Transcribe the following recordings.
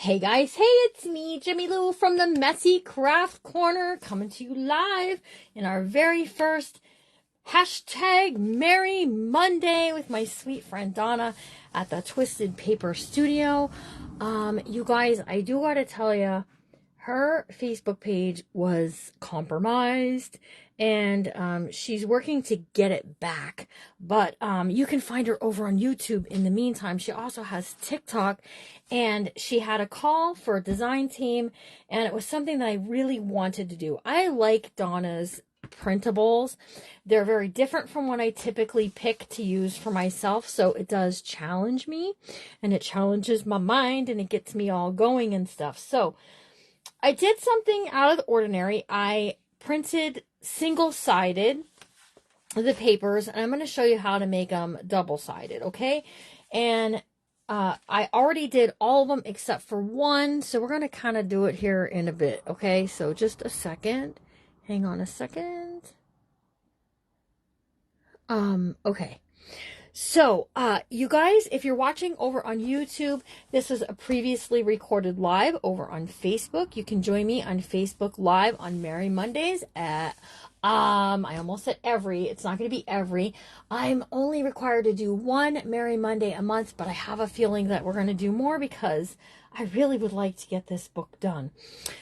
Hey guys, hey, it's me, Jimmy Lou from the Messy Craft Corner, coming to you live in our very first hashtag Merry Monday with my sweet friend Donna at the Twisted Paper Studio. You guys, I do gotta tell you, her Facebook page was compromised and she's working to get it back, but you can find her over on YouTube in the meantime. She also has TikTok, and she had a call for a design team, and it was something that I really wanted to do. I like Donna's printables. They're very different from what I typically pick to use for myself, so it does challenge me, and it challenges my mind, and it gets me all going and stuff. So I did something out of the ordinary. I printed single-sided the papers, and I'm going to show you how to make them double-sided, okay? And I already did all of them except for one, so we're going to kind of do it here in a bit, okay? So just a second. Hang on a second. Okay. So, you guys, if you're watching over on YouTube, this was a previously recorded live over on Facebook. You can join me on Facebook Live on Merry Mondays at, I almost said every. It's not going to be every. I'm only required to do one Merry Monday a month, but I have a feeling that we're going to do more because I really would like to get this book done.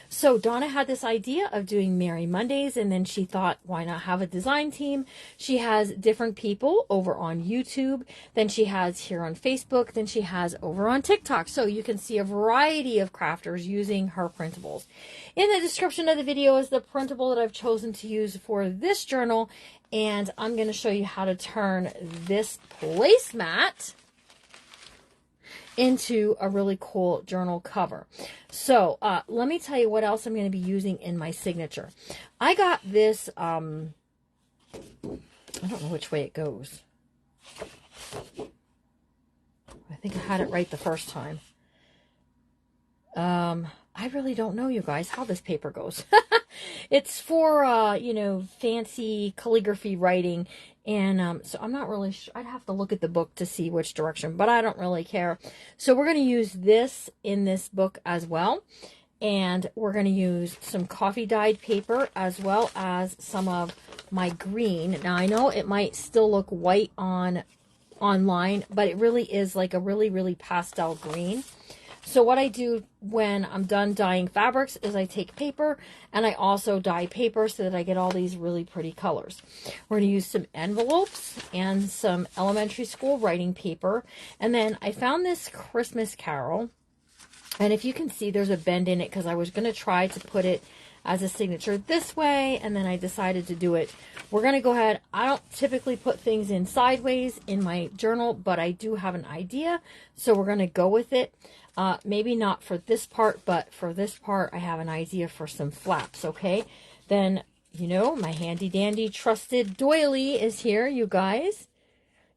So Donna had this idea of doing Merry Mondays, and then she thought, why not have a design team? She has different people over on YouTube, then she has here on Facebook, then she has over on TikTok. So you can see a variety of crafters using her printables. In the description of the video is the printable that I've chosen to use for this journal, and I'm going to show you how to turn this placemat into a really cool journal cover. So let me tell you what else I'm going to be using in my signature. I got this, I don't know which way it goes. I think I had it right the first time. I really don't know, you guys, how this paper goes. It's for, you know, fancy calligraphy writing. And so I'm not really sure. I'd have to look at the book to see which direction, but I don't really care. So we're going to use this in this book as well. And we're going to use some coffee dyed paper as well as some of my green. Now, I know it might still look white online, but it really is like a really, really pastel green. So what I do when I'm done dyeing fabrics is I take paper and I also dye paper so that I get all these really pretty colors. We're going to use some envelopes and some elementary school writing paper. And then I found this Christmas Carol. And if you can see, there's a bend in it because I was going to try to put it as a signature this way, and then I decided to do it. We're going to go ahead. I don't typically put things in sideways in my journal, but I do have an idea, so we're going to go with it. Maybe not for this part, but for this part, I have an idea for some flaps, okay? Then, you know, my handy-dandy trusted doily is here, you guys.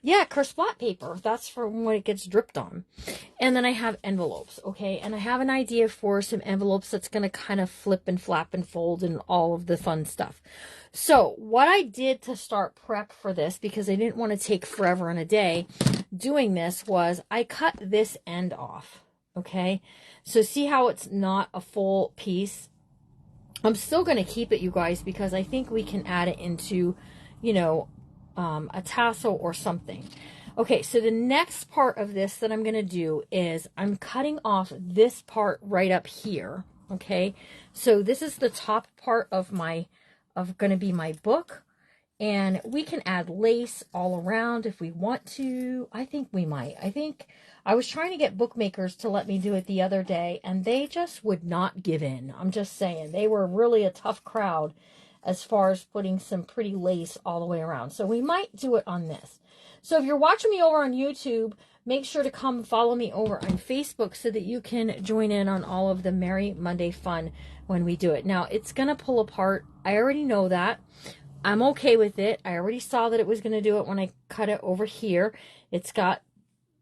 Yeah, Kersplat paper. That's for when it gets dripped on. And then I have envelopes, okay? And I have an idea for some envelopes that's going to kind of flip and flap and fold and all of the fun stuff. So what I did to start prep for this, because I didn't want to take forever and a day doing this, was I cut this end off, okay? So see how it's not a full piece? I'm still going to keep it, you guys, because I think we can add it into, you know, a tassel or something. Okay, so the next part of this that I'm going to do is I'm cutting off this part right up here, okay? So this is the top part of going to be my book, and we can add lace all around if we want to. I think we might. I was trying to get bookmakers to let me do it the other day, and they just would not give in. I'm just saying. They were really a tough crowd as far as putting some pretty lace all the way around. So we might do it on this. So if you're watching me over on YouTube, make sure to come follow me over on Facebook so that you can join in on all of the Merry Monday fun when we do it. Now, it's going to pull apart. I already know that. I'm okay with it. I already saw that it was going to do it when I cut it over here. It's got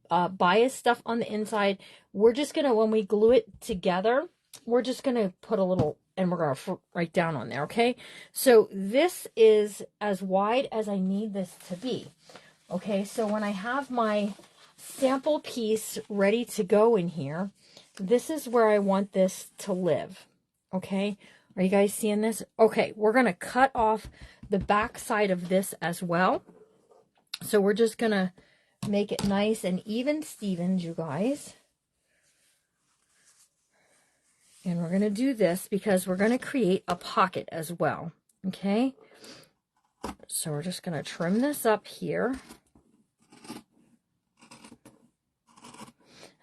bias stuff on the inside. We're just going to, when we glue it together, we're just going to put a little, and we're going to write down on there, okay? So this is as wide as I need this to be. Okay, so when I have my sample piece ready to go in here, this is where I want this to live. Okay, are you guys seeing this? Okay, we're going to cut off the back side of this as well. So we're just going to make it nice and even Stevens, you guys. And we're going to do this because we're going to create a pocket as well. Okay, so we're just going to trim this up here.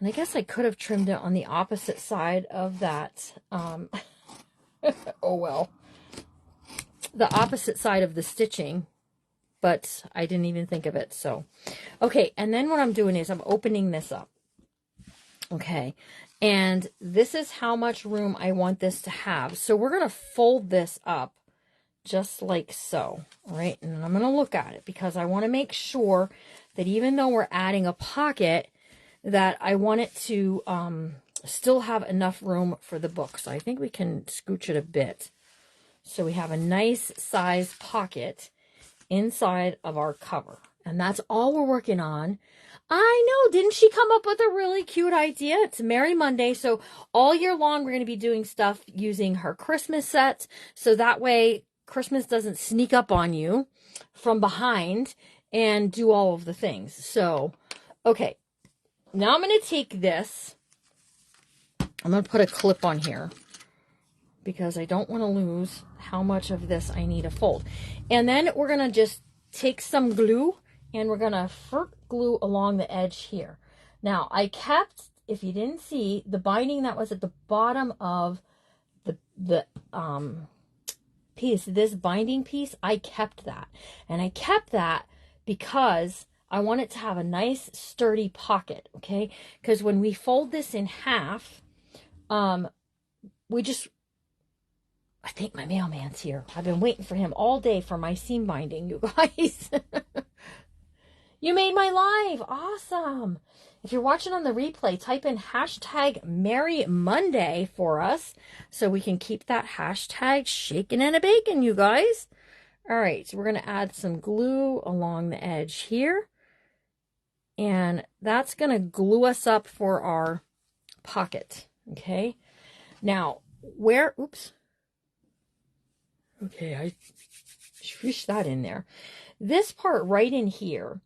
And I guess I could have trimmed it on the opposite side of that. Oh, well. The opposite side of the stitching. But I didn't even think of it. So, okay. And then what I'm doing is I'm opening this up. Okay. And this is how much room I want this to have. So we're going to fold this up just like so. All right. And I'm going to look at it because I want to make sure that even though we're adding a pocket, that I want it to still have enough room for the book. So I think we can scooch it a bit. So we have a nice size pocket inside of our cover. And that's all we're working on. I know, didn't she come up with a really cute idea? It's Merry Monday, so all year long we're going to be doing stuff using her Christmas set. So that way Christmas doesn't sneak up on you from behind and do all of the things. So, okay. Now I'm going to take this. I'm going to put a clip on here because I don't want to lose how much of this I need to fold. And then we're going to just take some glue and we're going to glue along the edge here. Now, I kept, if you didn't see, the binding that was at the bottom of the piece, this binding piece, I kept that. And I kept that because I want it to have a nice sturdy pocket, okay? Because when we fold this in half, I think my mailman's here. I've been waiting for him all day for my seam binding, you guys. You made my live. Awesome. If you're watching on the replay, type in hashtag Merry Monday for us so we can keep that hashtag shaking and a bacon, you guys. All right, so we're going to add some glue along the edge here. And that's going to glue us up for our pocket, okay? Now, oops. Okay, I swished that in there. This part right in here.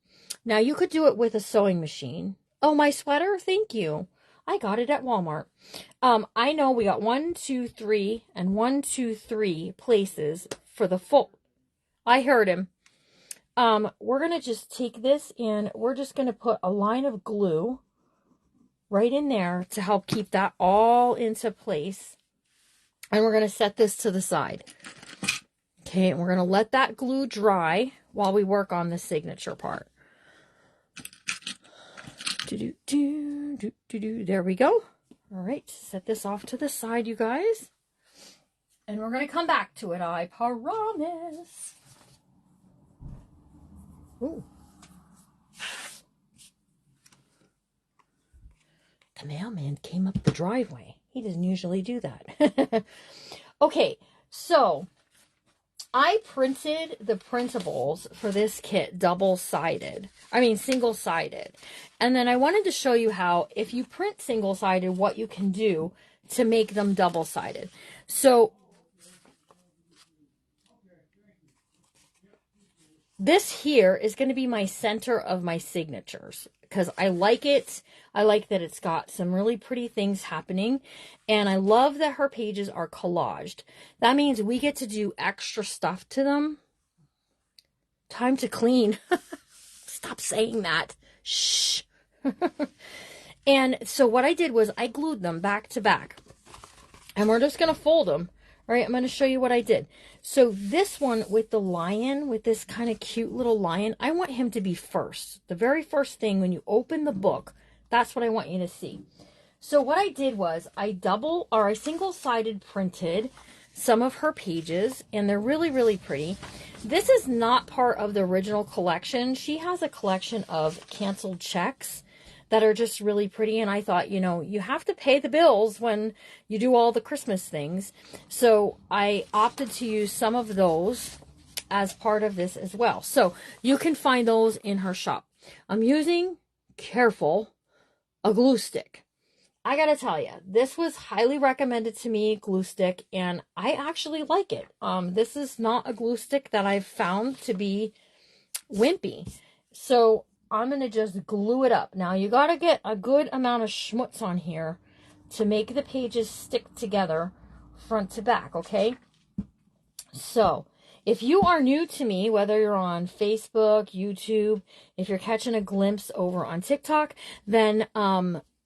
Now, you could do it with a sewing machine. Oh, my sweater? Thank you. I got it at Walmart. I know we got 1, 2, 3, and 1, 2, 3 places for the fold. I heard him. We're going to just take this and we're just going to put a line of glue right in there to help keep that all into place. And we're going to set this to the side. Okay, and we're going to let that glue dry while we work on the signature part. There we go. All right, set this off to the side, you guys. And we're going to come back to it, I promise. Ooh. The mailman came up the driveway. He doesn't usually do that. Okay, so I printed the printables for this kit single-sided. And then I wanted to show you how, if you print single-sided, what you can do to make them double-sided. So this here is going to be my center of my signatures because I like it. I like that it's got some really pretty things happening. And I love that her pages are collaged. That means we get to do extra stuff to them. Time to clean. Stop saying that. Shh. And so what I did was I glued them back to back. And we're just going to fold them. All right, I'm going to show you what I did. So this one with the lion, with this kind of cute little lion, I want him to be first. The very first thing when you open the book, that's what I want you to see. So what I did was I single-sided printed some of her pages, and they're really, really pretty. This is not part of the original collection. She has a collection of canceled checks that are just really pretty. And I thought, you know, you have to pay the bills when you do all the Christmas things. So I opted to use some of those as part of this as well. So you can find those in her shop. I'm using, careful, a glue stick. I gotta tell you, this was highly recommended to me, glue stick, and I actually like it. This is not a glue stick that I've found to be wimpy. So I'm going to just glue it up. Now you got to get a good amount of schmutz on here to make the pages stick together front to back, okay? So if you are new to me, whether you're on Facebook, YouTube, if you're catching a glimpse over on TikTok, then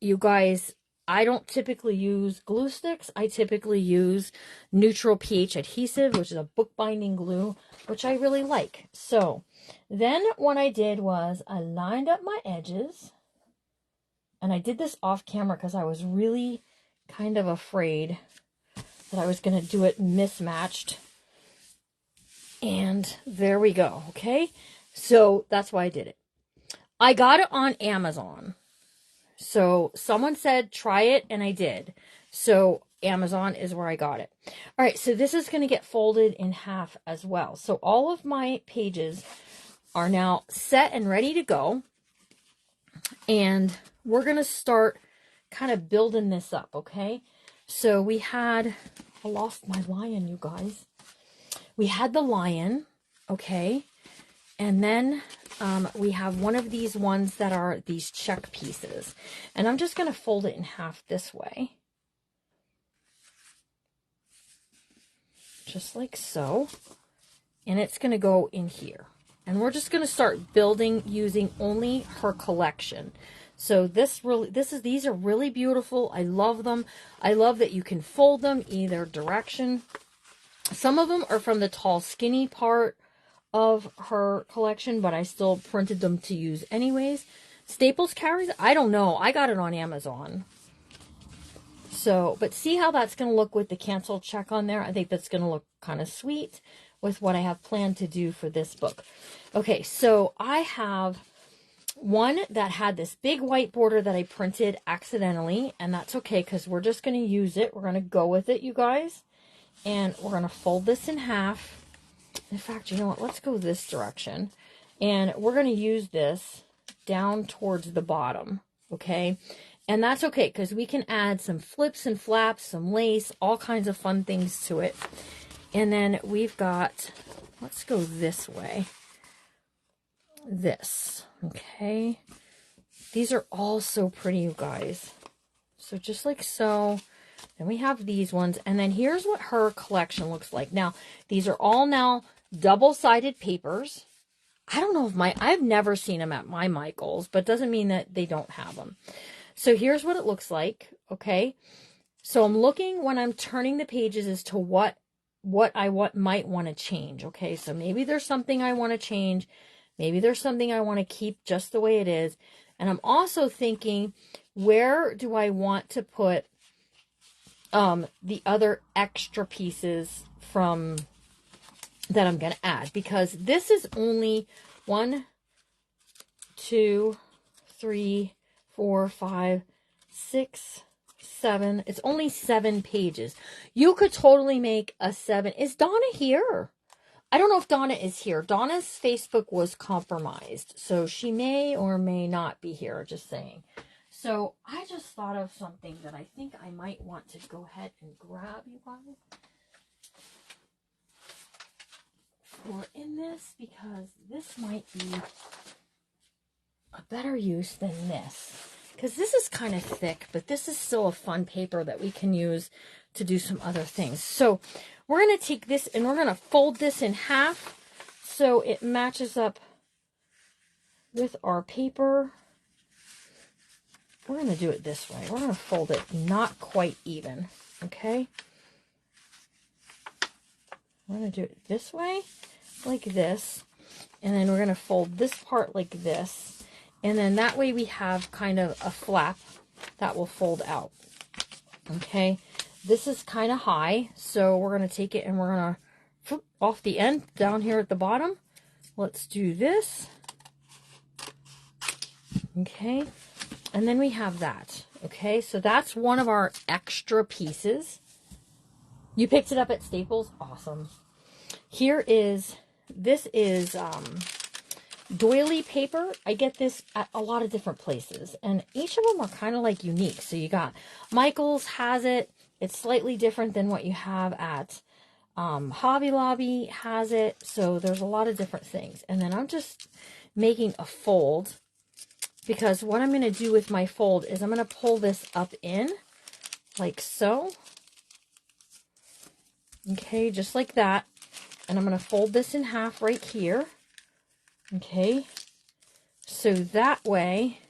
you guys, I don't typically use glue sticks. I typically use neutral pH adhesive, which is a bookbinding glue, which I really like. So then what I did was I lined up my edges, and I did this off camera because I was really kind of afraid that I was going to do it mismatched. And there we go. Okay. So that's why I did it. I got it on Amazon. So someone said, try it. And I did. So Amazon is where I got it. All right. So this is going to get folded in half as well. So all of my pages are now set and ready to go. And we're going to start kind of building this up. Okay. So we had, I lost my lion, you guys. We had the lion, okay, and then we have one of these ones that are these check pieces, and I'm just going to fold it in half this way, just like so, and it's going to go in here, and we're just going to start building using only her collection. So these are really beautiful. I love them. I love that you can fold them either direction. Some of them are from the tall, skinny part of her collection, but I still printed them to use anyways. Staples carries, I don't know. I got it on Amazon. So, but see how that's going to look with the cancel check on there? I think that's going to look kind of sweet with what I have planned to do for this book. Okay, so I have one that had this big white border that I printed accidentally, and that's okay because we're just going to use it. We're going to go with it, you guys. And we're going to fold this in half. In fact, you know what? Let's go this direction. And we're going to use this down towards the bottom. Okay? And that's okay because we can add some flips and flaps, some lace, all kinds of fun things to it. And then we've got, let's go this way. This. Okay? These are all so pretty, you guys. So just like so. Then we have these ones, and then here's what her collection looks like. Now, these are all now double-sided papers. I don't know if I've never seen them at my Michael's, but it doesn't mean that they don't have them. So here's what it looks like, okay? So I'm looking when I'm turning the pages as to what I might want to change, okay? So maybe there's something I want to change. Maybe there's something I want to keep just the way it is. And I'm also thinking, where do I want to put the other extra pieces from that I'm going to add, because this is only 1, 2, 3, 4, 5, 6, 7. It's only 7 pages. You could totally make a 7. Is Donna here? I don't know if Donna is here. Donna's Facebook was compromised, so she may or may not be here, just saying. So I just thought of something that I think I might want to go ahead and grab, you guys, for in this, because this might be a better use than this. Because this is kind of thick, but this is still a fun paper that we can use to do some other things. So we're going to take this and we're going to fold this in half so it matches up with our paper. We're going to do it this way. We're going to fold it not quite even, okay? We're going to do it this way, like this, and then we're going to fold this part like this, and then that way we have kind of a flap that will fold out, okay? This is kind of high, so we're going to take it and we're going to flip off the end down here at the bottom. Let's do this, okay? And then we have that, okay? So that's one of our extra pieces. You picked it up at Staples? Awesome. This is doily paper. I get this at a lot of different places, and each of them are kind of like unique. So you got Michael's has it. It's slightly different than what you have at Hobby Lobby has it. So there's a lot of different things. And then I'm just making a fold, because what I'm going to do with my fold is I'm going to pull this up in like so. Okay, just like that. And I'm going to fold this in half right here. Okay, so that way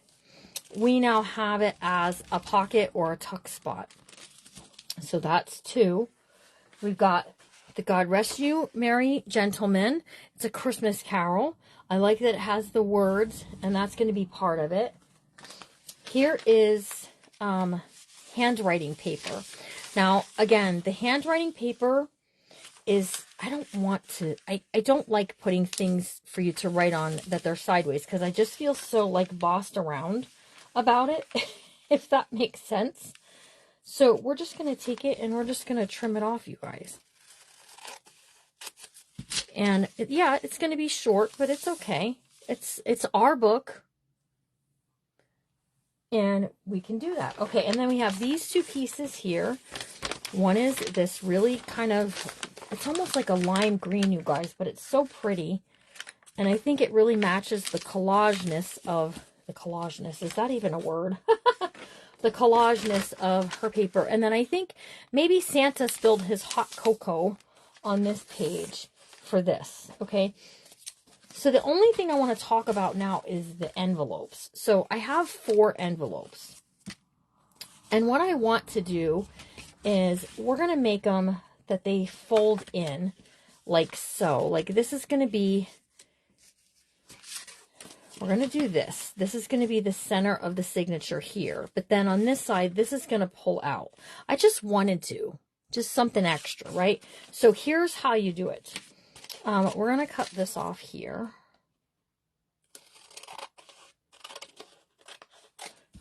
we now have it as a pocket or a tuck spot. So that's two. We've got the God Rest You Merry Gentlemen. It's a Christmas carol. I like that it has the words, and that's going to be part of it. Here is handwriting paper. Now, again, the handwriting paper is, I don't like putting things for you to write on that they're sideways, because I just feel so like bossed around about it, if that makes sense. So we're just going to take it and we're just going to trim it off, you guys. And yeah, it's going to be short, but it's okay. It's our book. And we can do that. Okay, and then we have these two pieces here. One is this really kind of, it's almost like a lime green, you guys, but it's so pretty. And I think it really matches the collageness of, is that even a word? The collageness of her paper. And then I think maybe Santa spilled his hot cocoa on this page for this, okay? So the only thing I want to talk about now is the envelopes. So I have 4 envelopes. And what I want to do is we're going to make them that they fold in like so. Like this is going to be, we're going to do this. This is going to be the center of the signature here. But then on this side, this is going to pull out. I just wanted to. Just something extra, right? So here's how you do it. We're going to cut this off here.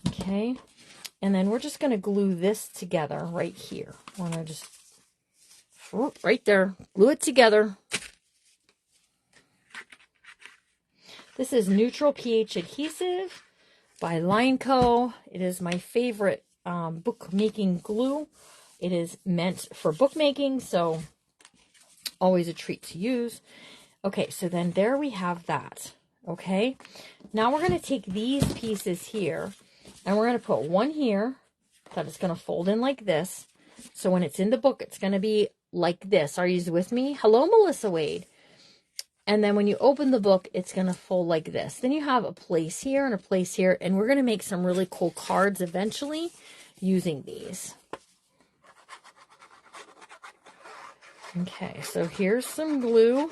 Okay. And then we're just going to glue this together right here. We're going to just, right there, glue it together. This is Neutral pH Adhesive by Lineco. It is my favorite bookmaking glue. It is meant for bookmaking, so always a treat to use. Okay, so then there we have that. Okay, now we're going to take these pieces here, and we're going to put one here that is going to fold in like this. So when it's in the book, it's going to be like this. Are you with me? Hello, Melissa Wade. And then when you open the book, it's going to fold like this. Then you have a place here and a place here. And we're going to make some really cool cards eventually using these. Okay, so here's some glue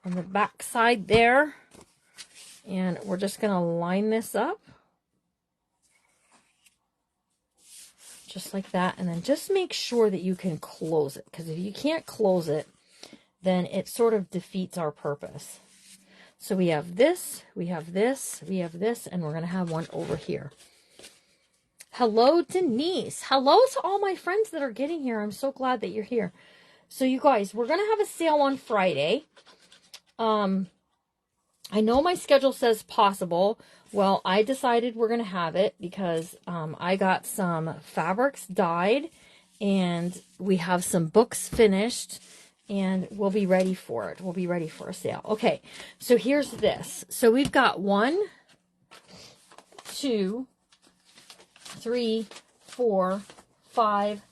on the back side there. And we're just going to line this up. Just like that. And then just make sure that you can close it. Because if you can't close it, then it sort of defeats our purpose. So we have this, we have this, we have this, and we're going to have one over here. Hello, Denise. Hello to all my friends that are getting here. I'm so glad that you're here. So you guys, we're going to have a sale on Friday. I know my schedule says possible. Well, I decided we're going to have it because I got some fabrics dyed and we have some books finished. And we'll be ready for it. We'll be ready for a sale. Okay, so here's this. So we've got 1, 2, 3, 4, 5,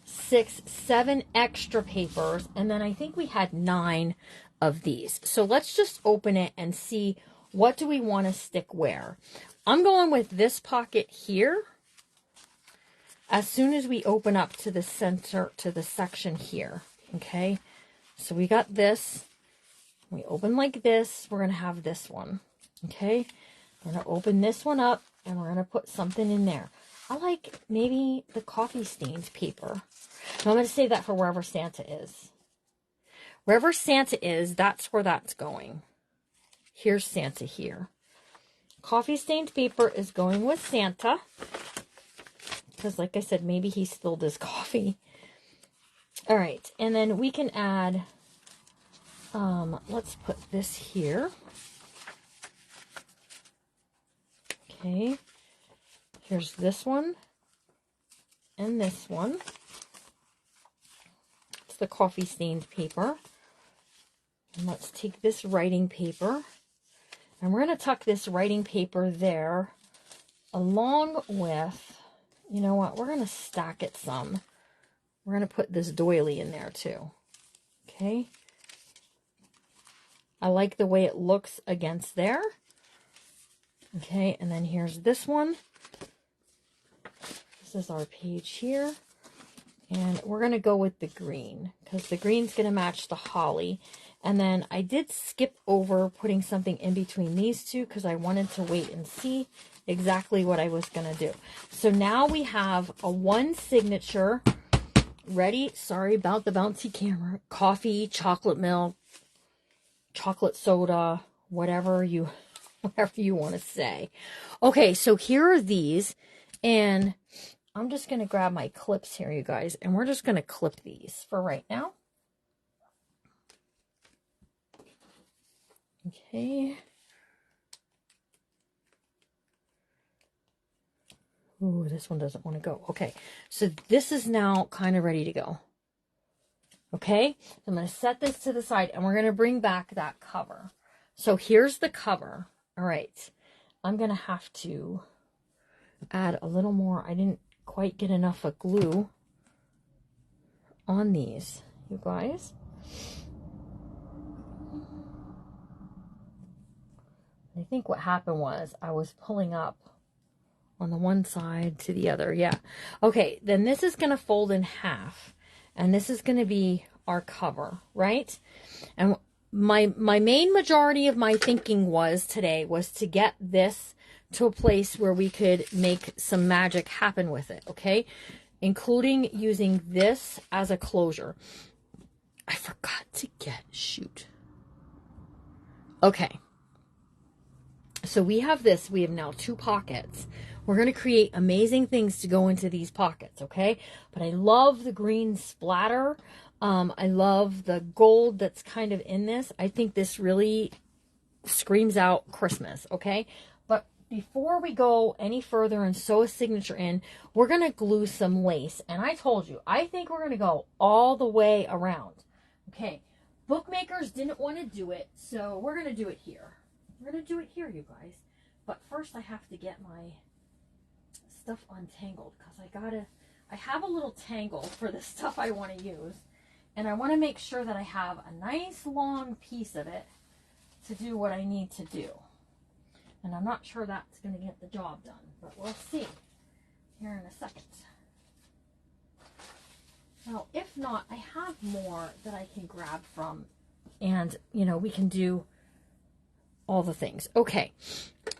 6, 7 extra papers. And then I think we had 9 of these. So let's just open it and see what do we want to stick where. I'm going with this pocket here. As soon as we open up to the center, to the section here. Okay, so we got this. We open like this. We're going to have this one. Okay, we're going to open this one up and we're going to put something in there. I like maybe the coffee stained paper. And I'm going to save that for wherever Santa is. Wherever Santa is, that's where that's going. Here's Santa here. Coffee stained paper is going with Santa. Because like I said, maybe he spilled his coffee. All right, and then we can add, let's put this here. Okay, here's this one and this one. It's the coffee stained paper. And let's take this writing paper, and we're going to tuck this writing paper there along with, you know what, we're going to stack it some. We're going to put this doily in there too. Okay. I like the way it looks against there. Okay, and then here's this one. This is our page here. And we're going to go with the green because the green's going to match the holly. And then I did skip over putting something in between these two because I wanted to wait and see exactly what I was going to do. So now we have a one signature ready. Sorry about the bouncy camera. Coffee, chocolate milk, chocolate soda, whatever you want to say. Okay, so here are these, and I'm just going to grab my clips here, you guys, and we're just going to clip these for right now. Okay. Ooh, this one doesn't want to go. Okay, so this is now kind of ready to go. Okay, so I'm going to set this to the side, and we're going to bring back that cover. So here's the cover. All right, I'm going to have to add a little more. I didn't quite get enough of glue on these, you guys. I think what happened was I was pulling up on the one side to the other. Yeah. Okay, then this is going to fold in half, and this is going to be our cover, right? And my main majority of my thinking today was to get this to a place where we could make some magic happen with it, okay? Including using this as a closure. I forgot to shoot. Okay. So we have this. We have now 2 pockets. We're going to create amazing things to go into these pockets, okay? But I love the green splatter. I love the gold that's kind of in this. I think this really screams out Christmas, okay? But before we go any further and sew a signature in, we're going to glue some lace. And I told you, I think we're going to go all the way around. Okay, bookmakers didn't want to do it, so we're going to do it here. We're going to do it here, you guys. But first I have to get my stuff untangled because I have a little tangle for the stuff I want to use. And I want to make sure that I have a nice long piece of it to do what I need to do. And I'm not sure that's going to get the job done, but we'll see here in a second. Now, if not, I have more that I can grab from, and, you know, we can do all the things. Okay,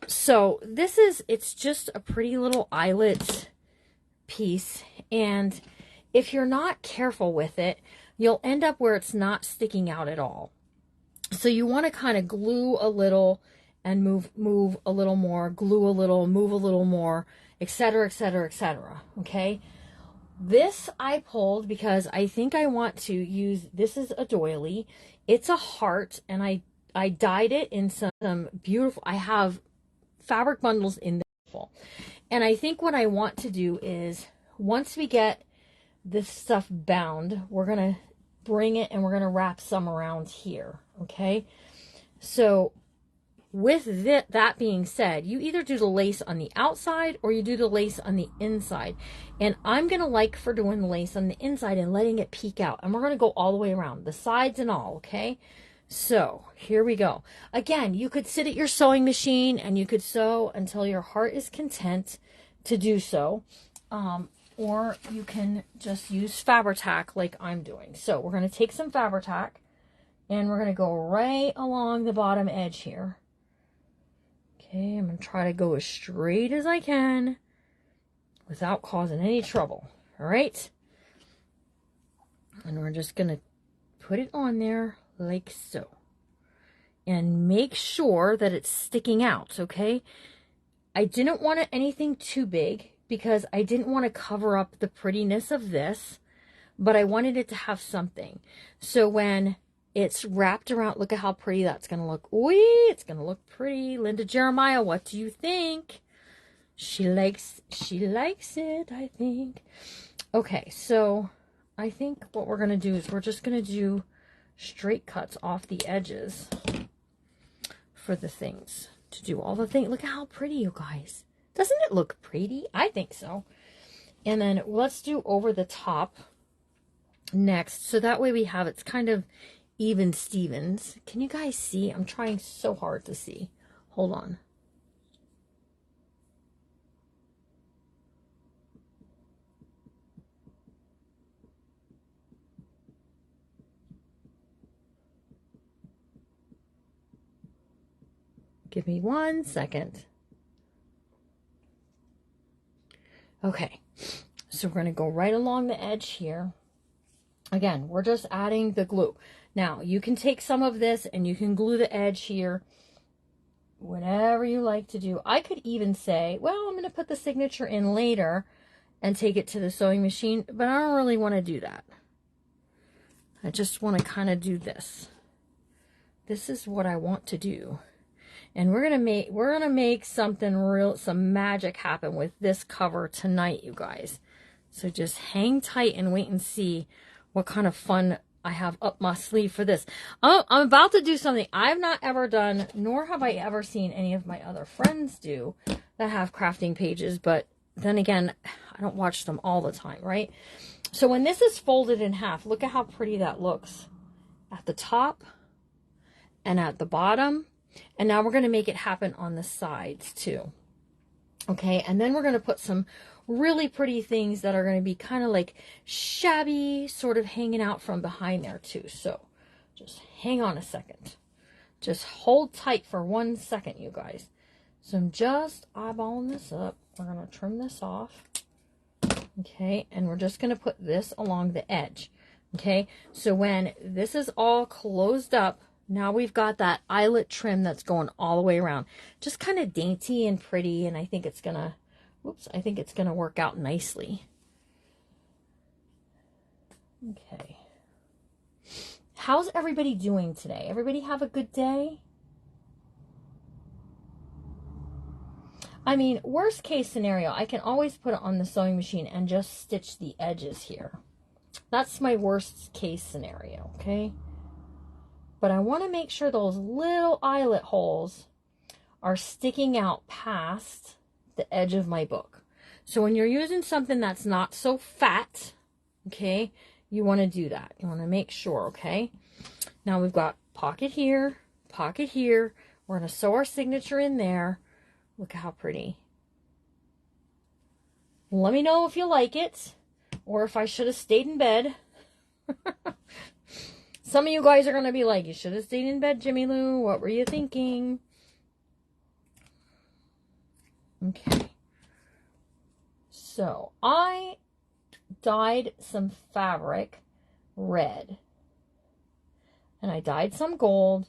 so it's just a pretty little eyelet piece, and if you're not careful with it, you'll end up where it's not sticking out at all. So you want to kind of glue a little and move a little more, glue a little, move a little more, etc., etc., etc. Okay, this I pulled because I think I want to use, this is a doily, it's a heart, and I dyed it in some beautiful, I have fabric bundles in this, and I think what I want to do is, once we get this stuff bound, we're going to bring it and we're going to wrap some around here, okay? So with that being said, you either do the lace on the outside or you do the lace on the inside, and I'm going to like for doing the lace on the inside and letting it peek out, and we're going to go all the way around, the sides and all, okay? So here we go. Again, you could sit at your sewing machine and you could sew until your heart is content to do so. Or you can just use Fabri-Tac like I'm doing. So we're going to take some Fabri-Tac and we're going to go right along the bottom edge here. Okay, I'm going to try to go as straight as I can without causing any trouble. All right. And we're just going to put it on there like so. And make sure that it's sticking out, okay? I didn't want anything too big because I didn't want to cover up the prettiness of this, but I wanted it to have something. So when it's wrapped around, look at how pretty that's going to look. Ooh, it's going to look pretty. Linda Jeremiah, what do you think? She likes it, I think. Okay, so I think what we're going to do is we're just going to do straight cuts off the edges for the things. To do all the things. Look at how pretty, you guys. Doesn't it look pretty? I think so. And then let's do over the top next. So that way we have, it's kind of even Stevens. Can you guys see? I'm trying so hard to see. Hold on. Give me 1 second. Okay, so we're going to go right along the edge here. Again, we're just adding the glue. Now, you can take some of this and you can glue the edge here. Whatever you like to do. I could even say, well, I'm going to put the signature in later and take it to the sewing machine, but I don't really want to do that. I just want to kind of do this. This is what I want to do. And we're gonna make some magic happen with this cover tonight, you guys. So just hang tight and wait and see what kind of fun I have up my sleeve for this. Oh, I'm about to do something I've not ever done, nor have I ever seen any of my other friends do that have crafting pages. But then again, I don't watch them all the time, right? So when this is folded in half, look at how pretty that looks at the top and at the bottom. And now we're going to make it happen on the sides too. Okay, and then we're going to put some really pretty things that are going to be kind of like shabby, sort of hanging out from behind there too. So just hang on a second. Just hold tight for 1 second, you guys. So I'm just eyeballing this up. We're going to trim this off. Okay, and we're just going to put this along the edge. Okay, so when this is all closed up, now we've got that eyelet trim that's going all the way around. Just kind of dainty and pretty, and I think it's gonna, I think it's gonna work out nicely. Okay. How's everybody doing today? Everybody have a good day? I mean, worst case scenario, I can always put it on the sewing machine and just stitch the edges here. That's my worst case scenario, okay? But I want to make sure those little eyelet holes are sticking out past the edge of my book. So when you're using something that's not so fat, okay, you want to do that. You want to make sure, okay? Now we've got pocket here, pocket here. We're going to sew our signature in there. Look how pretty. Let me know if you like it or if I should have stayed in bed. Some of you guys are going to be like, you should have stayed in bed, Jimmy Lou. What were you thinking? Okay. So, I dyed some fabric red. And I dyed some gold.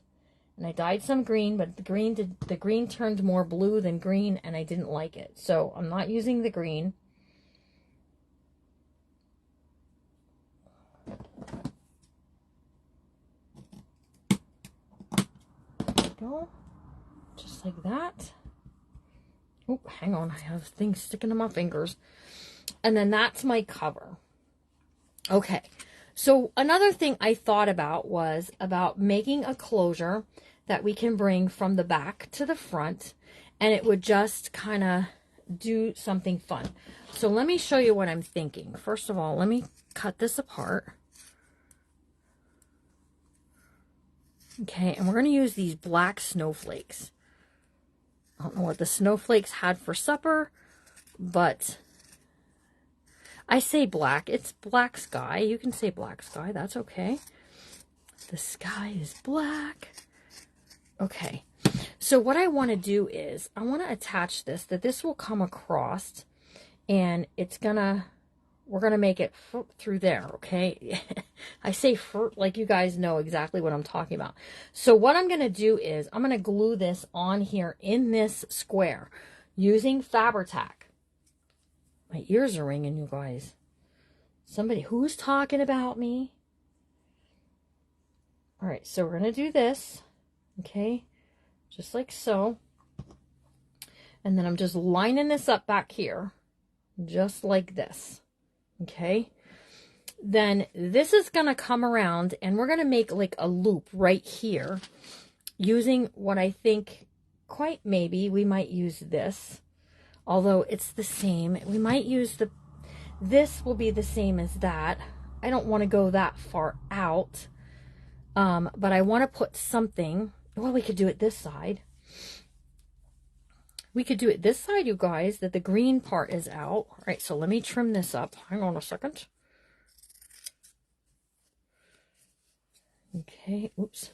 And I dyed some green, but the green turned more blue than green, and I didn't like it. So, I'm not using the green. Go just like that. Oh, hang on, I have things sticking to my fingers. And then that's my cover. Okay, so another thing I thought about was about making a closure that we can bring from the back to the front, and it would just kind of do something fun. So let me show you what I'm thinking. First of all, let me cut this apart. Okay, and we're going to use these black snowflakes. I don't know what the snowflakes had for supper, but I say black. It's black sky. You can say black sky. That's okay. The sky is black. Okay, so what I want to do is I want to attach this, that this will come across, and it's going to, we're going to make it through there, okay? I say like you guys know exactly what I'm talking about. So what I'm going to do is I'm going to glue this on here in this square using Fabri-Tac. My ears are ringing, you guys. Somebody, who's talking about me? All right, so we're going to do this, okay? Just like so. And then I'm just lining this up back here, just like this. Okay. Then this is going to come around and we're going to make like a loop right here using what I think quite maybe we might use this, although it's the same. We might use this will be the same as that. I don't want to go that far out, but I want to put something. Well, we could do it this side. We could do it this side, you guys, that the green part is out. All right, so let me trim this up. Hang on a second. Okay, oops.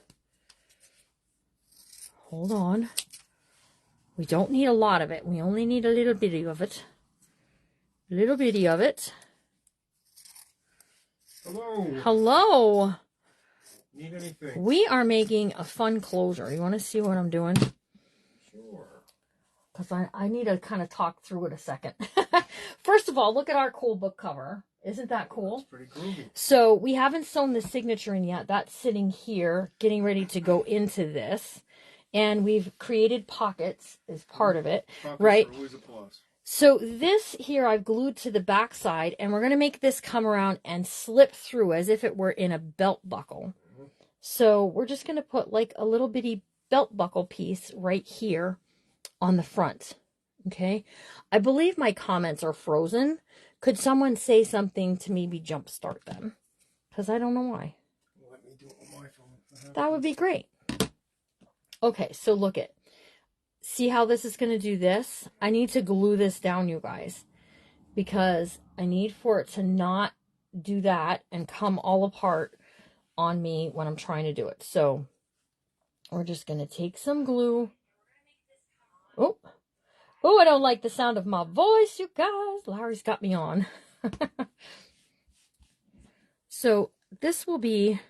Hold on. We don't need a lot of it. We only need a little bitty of it. Little bitty of it. Hello. Hello. Need anything? We are making a fun closure. You want to see what I'm doing? Sure. Because I need to kind of talk through it a second. First of all, look at our cool book cover. Isn't that cool? That's pretty groovy. So we haven't sewn the signature in yet. That's sitting here, getting ready to go into this. And we've created pockets as part of it, Pockets right? are always a plus. So this here I've glued to the back side, and we're going to make this come around and slip through as if it were in a belt buckle. So we're just going to put like a little bitty belt buckle piece right here on the front. Okay. I believe my comments are frozen. Could someone say something to maybe jumpstart them? Because I don't know why. Let me do it with my phone. That would be great. Okay, so look at. See how this is going to do this? I need to glue this down, you guys. Because I need for it to not do that and come all apart on me when I'm trying to do it. So we're just going to take some glue. Oh. Oh, I don't like the sound of my voice, you guys. Larry's got me on. So this will be,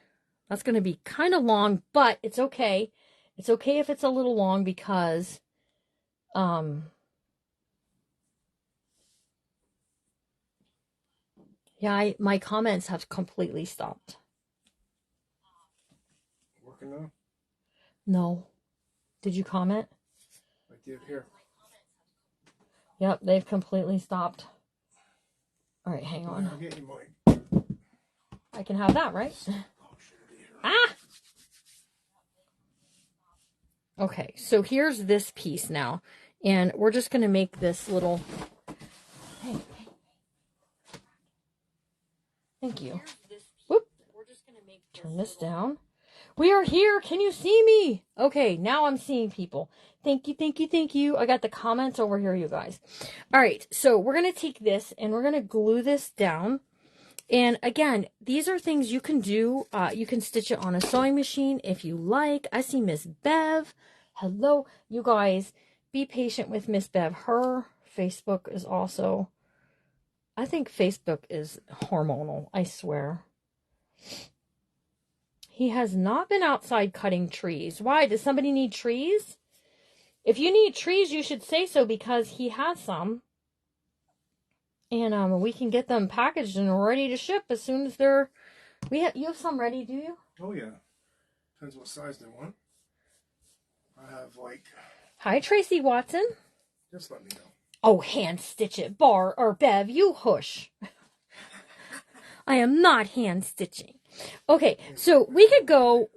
that's going to be kind of long, but it's okay. It's okay if it's a little long because, yeah, my comments have completely stopped. Working now? No. Did you comment? I did here. Yep, they've completely stopped. All right, hang on. I'll get you mine. I can have that, right? Ah! Okay, so here's this piece now. And we're just going to make this little... Hey. Thank you. Whoop. Turn this down. We are here. Can you see me? Okay, now I'm seeing people. Thank you, thank you, thank you. I got the comments over here, you guys. All right, so we're going to take this and we're going to glue this down. And again, these are things you can do. You can stitch it on a sewing machine if you like. I see Miss Bev. Hello. You guys, be patient with Miss Bev. Her Facebook is also... I think Facebook is hormonal, I swear. He has not been outside cutting trees. Why? Does somebody need trees? If you need trees, you should say so because he has some. And we can get them packaged and ready to ship as soon as they're... You have some ready, do you? Oh, yeah. Depends what size they want. I have like... Hi, Tracy Watson. Just let me know. Oh, hand stitch it, Bev, you hush. I am not hand stitching. Okay, so we can go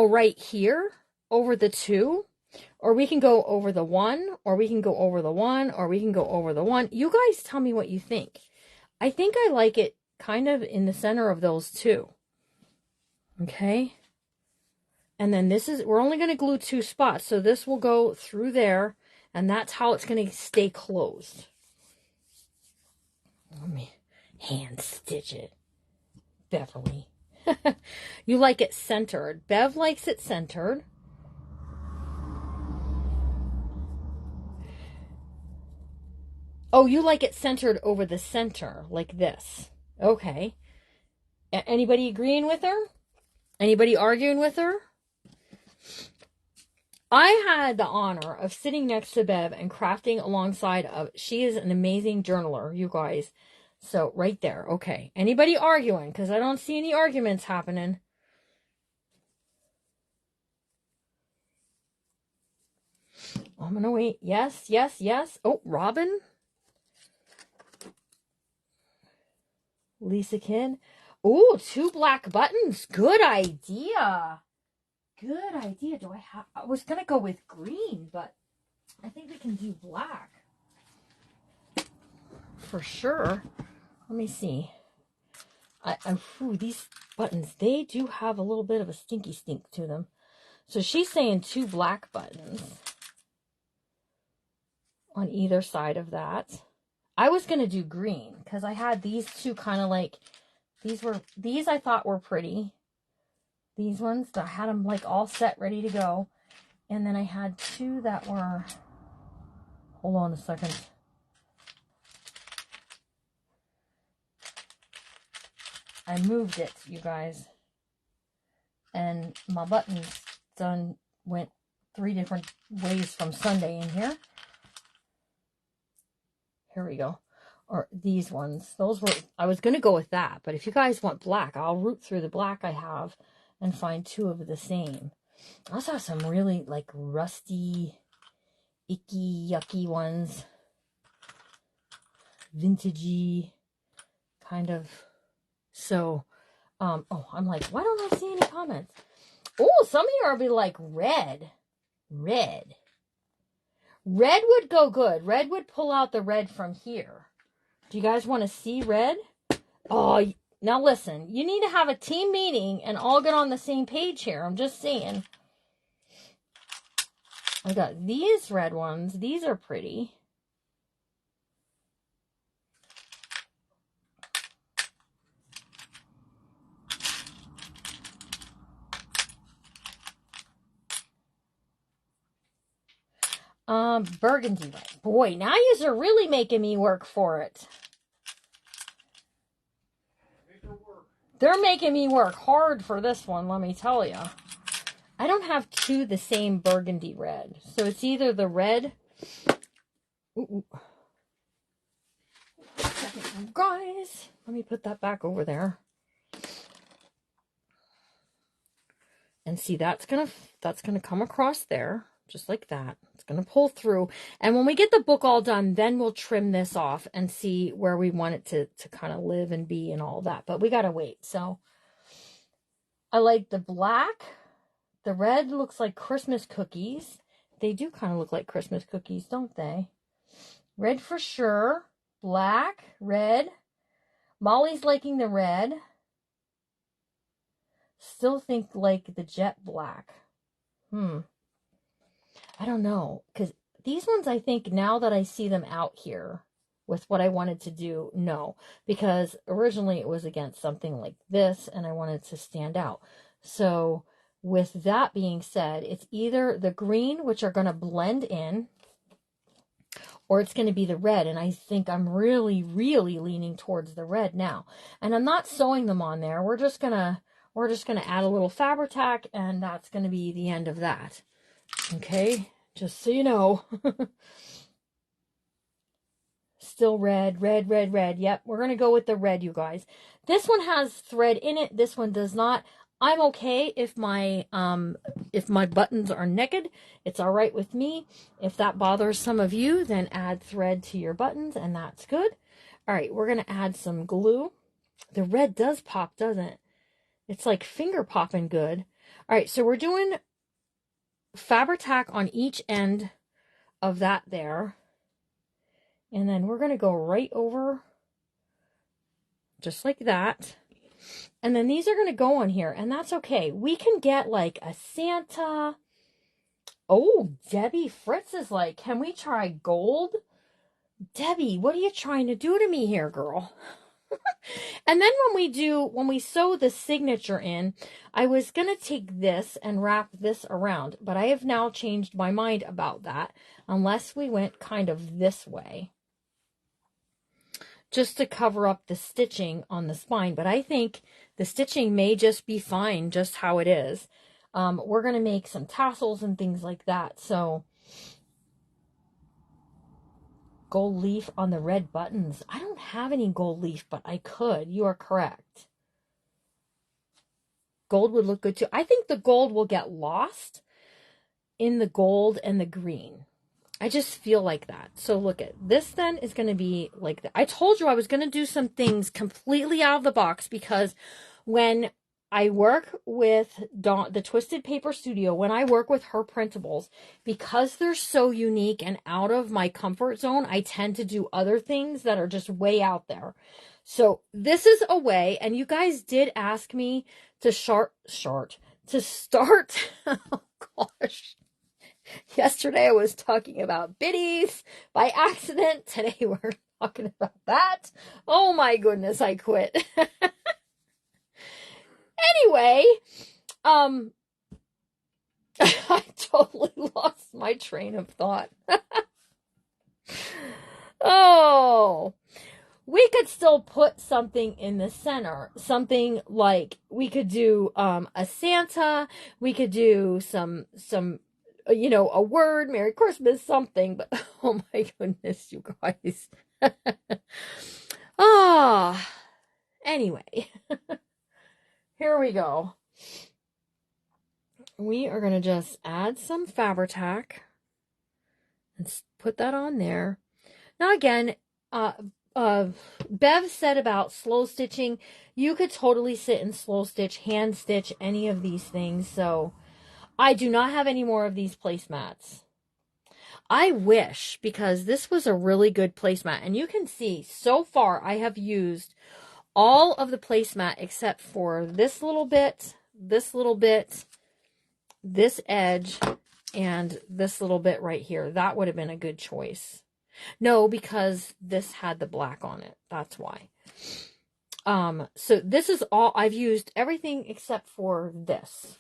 right here over the 2, or we can go over the 1, or we can go over the 1, or we can go over the 1. You guys tell me what you think. I think I like it kind of in the center of those 2. Okay. And then we're only going to glue 2 spots. So this will go through there, and that's how it's going to stay closed. Let me hand stitch it. Beverly. You like it centered. Bev likes it centered. Oh, you like it centered over the center, like this. Okay. Anybody agreeing with her? Anybody arguing with her? I had the honor of sitting next to Bev and crafting alongside of... She is an amazing journaler, you guys. So, right there. Okay. Anybody arguing? Because I don't see any arguments happening. I'm gonna wait. Yes, yes, yes. Oh, Robin. Lisa Kid. Oh, 2 black buttons. Good idea. Good idea. I was gonna go with green, but I think we can do black. For sure. Let me see. These buttons, they do have a little bit of a stinky stink to them. So she's saying 2 black buttons on either side of that. I was going to do green because I had these 2 kind of like, these I thought were pretty. These ones, I had them like all set, ready to go. And then I had 2 that were, hold on a second. I moved it, you guys. And my buttons went 3 different ways from Sunday in here. Here we go. Or these ones. Those were, I was going to go with that. But if you guys want black, I'll root through the black I have and find 2 of the same. I also have some really like rusty, icky, yucky ones. Vintagey kind of. So, oh, I'm like, why don't I see any comments? Oh, some of you are be like red. Red. Red would go good. Red would pull out the red from here. Do you guys want to see red? Oh, now listen. You need to have a team meeting and all get on the same page here. I'm just saying. I got these red ones. These are pretty. Burgundy red. Boy, now you are really making me work for it. They're making me work hard for this one, let me tell you. I don't have 2 the same burgundy red. So it's either the red. Ooh. Guys, let me put that back over there. And see, that's gonna come across there, just like that. It's gonna pull through. And when we get the book all done, then we'll trim this off and see where we want it to kind of live and be and all that. But we gotta wait. So I like the black. The red looks like Christmas cookies. They do kind of look like Christmas cookies, don't they? Red for sure. Black, red. Molly's liking the red. Still think like the jet black. I don't know. Because these ones, I think, now that I see them out here with what I wanted to do, no. Because originally it was against something like this, and I wanted to stand out. So with that being said, it's either the green, which are going to blend in, or it's going to be the red. And I think I'm really, really leaning towards the red now. And I'm not sewing them on there. We're just going to add a little Fabri-Tac, and that's going to be the end of that. Okay, just so you know. Still red, red, red, red. Yep, we're going to go with the red, you guys. This one has thread in it. This one does not. I'm okay if my buttons are naked. It's all right with me. If that bothers some of you, then add thread to your buttons, and that's good. All right, we're going to add some glue. The red does pop, doesn't it? It's like finger popping good. All right, so we're doing Fabri-Tac on each end of that there. And then we're going to go right over just like that. And then these are going to go on here, and that's okay. We can get like a Santa. Oh, Debbie Fritz is like, can we try gold? Debbie, what are you trying to do to me here, girl? And then when we sew the signature in, I was going to take this and wrap this around, but I have now changed my mind about that, unless we went kind of this way, just to cover up the stitching on the spine. But I think the stitching may just be fine, just how it is. We're going to make some tassels and things like that, so gold leaf on the red buttons. I don't have any gold leaf, but I could. You are correct. Gold would look good too. I think the gold will get lost in the gold and the green. I just feel like that. So look at this then is going to be like that. I told you I was going to do some things completely out of the box because when I work with Dawn, the Twisted Paper Studio, when I work with her printables, because they're so unique and out of my comfort zone, I tend to do other things that are just way out there. So this is a way, and you guys did ask me to to start. Oh gosh. Yesterday I was talking about biddies by accident. Today we're talking about that. Oh my goodness, I quit. Anyway, I totally lost my train of thought. Oh, we could still put something in the center. Something like we could do a Santa. We could do some a word, Merry Christmas, something. But oh my goodness, you guys. Ah, anyway, here we go. We are going to just add some Fabri-Tac and put that on there. Now again, Bev said about slow stitching, you could totally sit and slow stitch, hand stitch any of these things. So I do not have any more of these placemats. I wish, because this was a really good placemat, and you can see so far I have used all of the placemat except for this little bit, this edge, and this little bit right here. That would have been a good choice. No, because this had the black on it. That's why. So this is all, I've used everything except for this.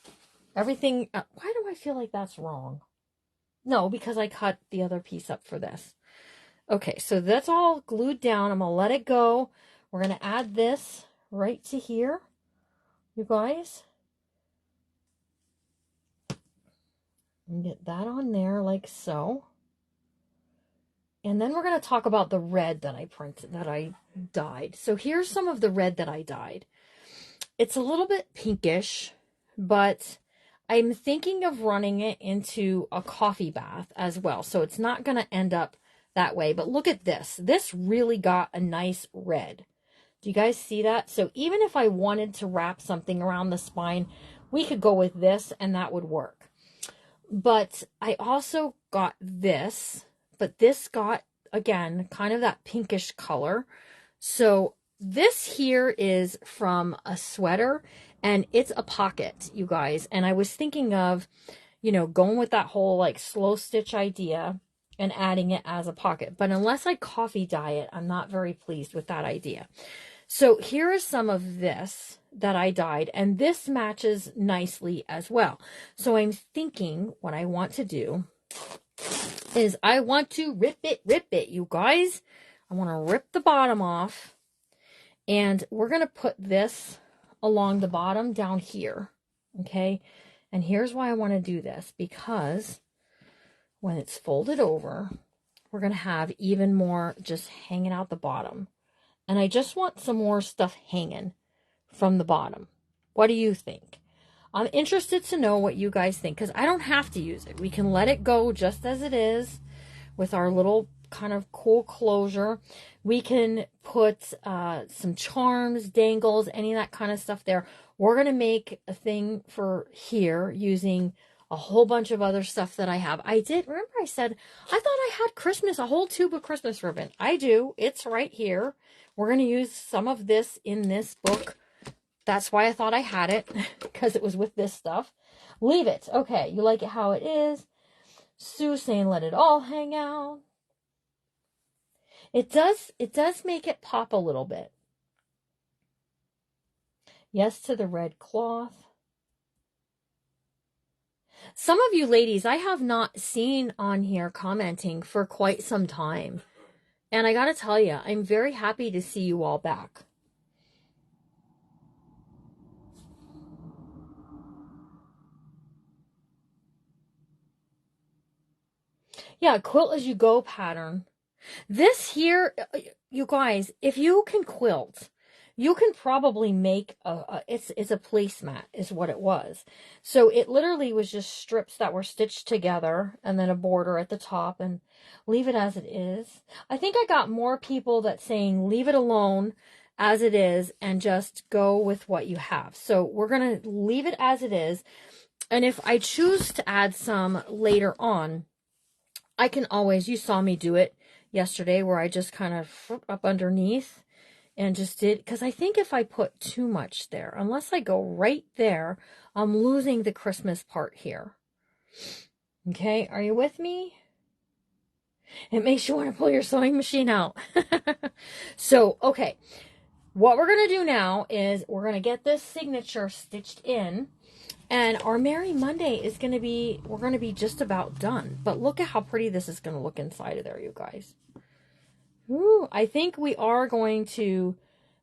Everything, why do I feel like that's wrong? No, because I cut the other piece up for this. Okay, so that's all glued down. I'm going to let it go. We're going to add this right to here, you guys. And get that on there like so. And then we're going to talk about the red that I dyed. So here's some of the red that I dyed. It's a little bit pinkish, but I'm thinking of running it into a coffee bath as well. So it's not going to end up that way. But look at this. This really got a nice red. Do you guys see that? So even if I wanted to wrap something around the spine, we could go with this and that would work. But I also got this, but this got, again, kind of that pinkish color. So this here is from a sweater, and it's a pocket, you guys. And I was thinking of, going with that whole like slow stitch idea and adding it as a pocket. But unless I coffee dye it, I'm not very pleased with that idea. So here is some of this that I dyed, and this matches nicely as well. So I'm thinking what I want to do is I want to rip it, you guys. I want to rip the bottom off, and we're going to put this along the bottom down here, okay? And here's why I want to do this, because when it's folded over, we're going to have even more just hanging out the bottom. And I just want some more stuff hanging from the bottom. What do you think? I'm interested to know what you guys think, because I don't have to use it. We can let it go just as it is with our little kind of cool closure. We can put some charms, dangles, any of that kind of stuff there. We're going to make a thing for here using a whole bunch of other stuff that I have. Remember I said, I thought I had a whole tube of Christmas ribbon. I do. It's right here. We're going to use some of this in this book. That's why I thought I had it, because it was with this stuff. Leave it. Okay, you like it how it is. Sue saying let it all hang out. It does make it pop a little bit. Yes to the red cloth. Some of you ladies I have not seen on here commenting for quite some time. And I got to tell you, I'm very happy to see you all back. Yeah, quilt as you go pattern. This here, you guys, if you can quilt, you can probably make it's a placemat is what it was. So it literally was just strips that were stitched together and then a border at the top, and leave it as it is. I think I got more people that saying leave it alone as it is and just go with what you have. So we're going to leave it as it is. And if I choose to add some later on, I can always, you saw me do it yesterday where I just kind of up underneath and just did, because I think if I put too much there, unless I go right there, I'm losing the Christmas part here. Okay, are you with me? It makes you want to pull your sewing machine out. So, okay, what we're going to do now is we're going to get this signature stitched in. And our Merry Monday is going to be, we're going to be just about done. But look at how pretty this is going to look inside of there, you guys. Ooh, I think we are going to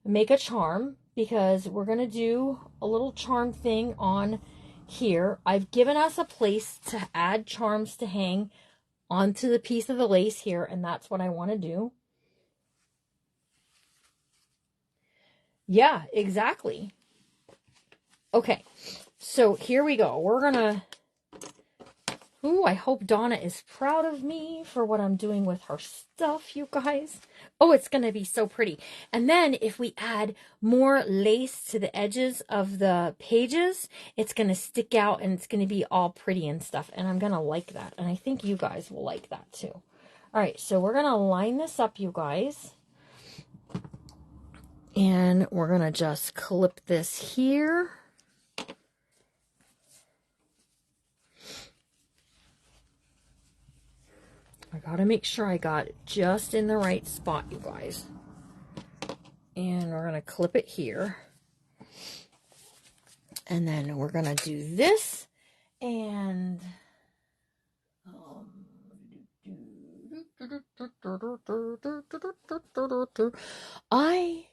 make a charm because we're going to do a little charm thing on here. I've given us a place to add charms to hang onto the piece of the lace here, and that's what I want to do. Yeah, exactly. Okay. So here we go. We're going to, ooh, I hope Donna is proud of me for what I'm doing with her stuff, you guys. Oh, it's going to be so pretty. And then if we add more lace to the edges of the pages, it's going to stick out and it's going to be all pretty and stuff. And I'm going to like that. And I think you guys will like that too. All right, so we're going to line this up, you guys. And we're going to just clip this here. I gotta make sure I got it just in the right spot, you guys. And we're gonna clip it here. And then we're gonna do this. And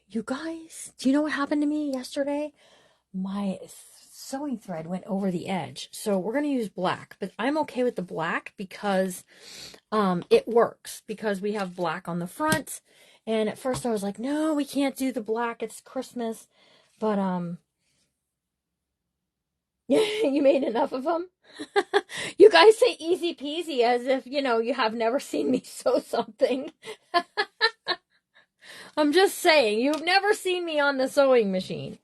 you guys, do you know what happened to me yesterday? My sewing thread went over the edge. So we're going to use black, but I'm okay with the black because it works because we have black on the front. And at first I was like, no, we can't do the black. It's Christmas. But you made enough of them. You guys say easy peasy as if, you know, you have never seen me sew something. I'm just saying, you've never seen me on the sewing machine.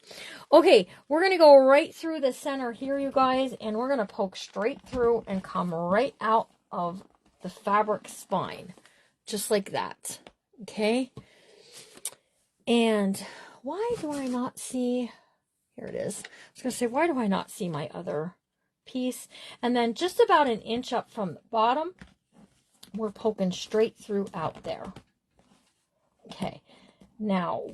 Okay, we're going to go right through the center here, you guys, and we're going to poke straight through and come right out of the fabric spine, just like that, okay? And why do I not see, here it is. I was going to say, why do I not see my other piece? And then just about an inch up from the bottom, we're poking straight through out there. Okay, now,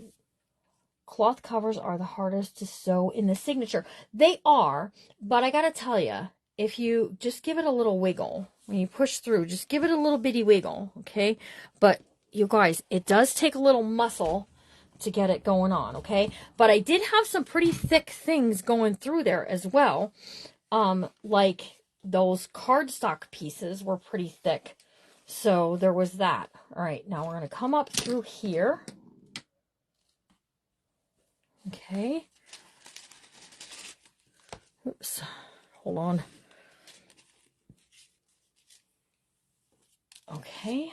cloth covers are the hardest to sew in the signature. They are, but I gotta tell you, if you just give it a little wiggle, when you push through, just give it a little bitty wiggle, okay? But you guys, it does take a little muscle to get it going on, okay? But I did have some pretty thick things going through there as well. Like those cardstock pieces were pretty thick. So there was that. All right, now we're gonna come up through here. Okay. Oops. Hold on. Okay.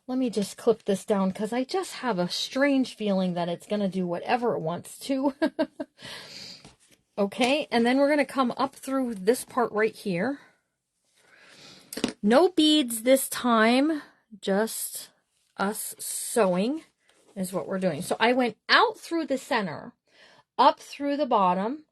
Let me just clip this down because I just have a strange feeling that it's going to do whatever it wants to. Okay. And then we're going to come up through this part right here. No beads this time. Just us sewing is what we're doing. So I went out through the center, up through the bottom,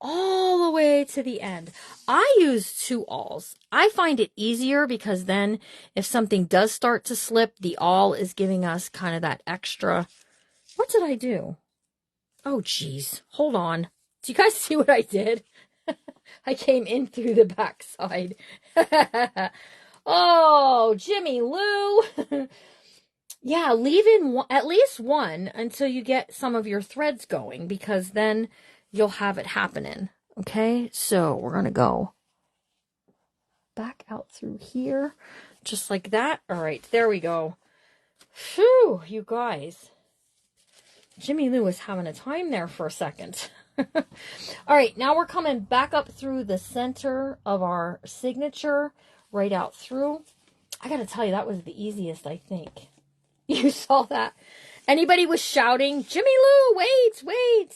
all the way to the end. I use 2 awls. I find it easier because then if something does start to slip, the awl is giving us kind of that extra. What did I do? Oh, geez. Hold on. Do you guys see what I did? I came in through the back side. Oh, Jimmy Lou. Yeah, leave in at least one until you get some of your threads going, because then you'll have it happening. Okay, so we're going to go back out through here, just like that. All right, there we go. Phew, you guys. Jimmy Lou was having a time there for a second. All right, now we're coming back up through the center of our signature, right out through. I got to tell you, that was the easiest, I think. You saw that? Anybody was shouting, Jimmy Lou, wait.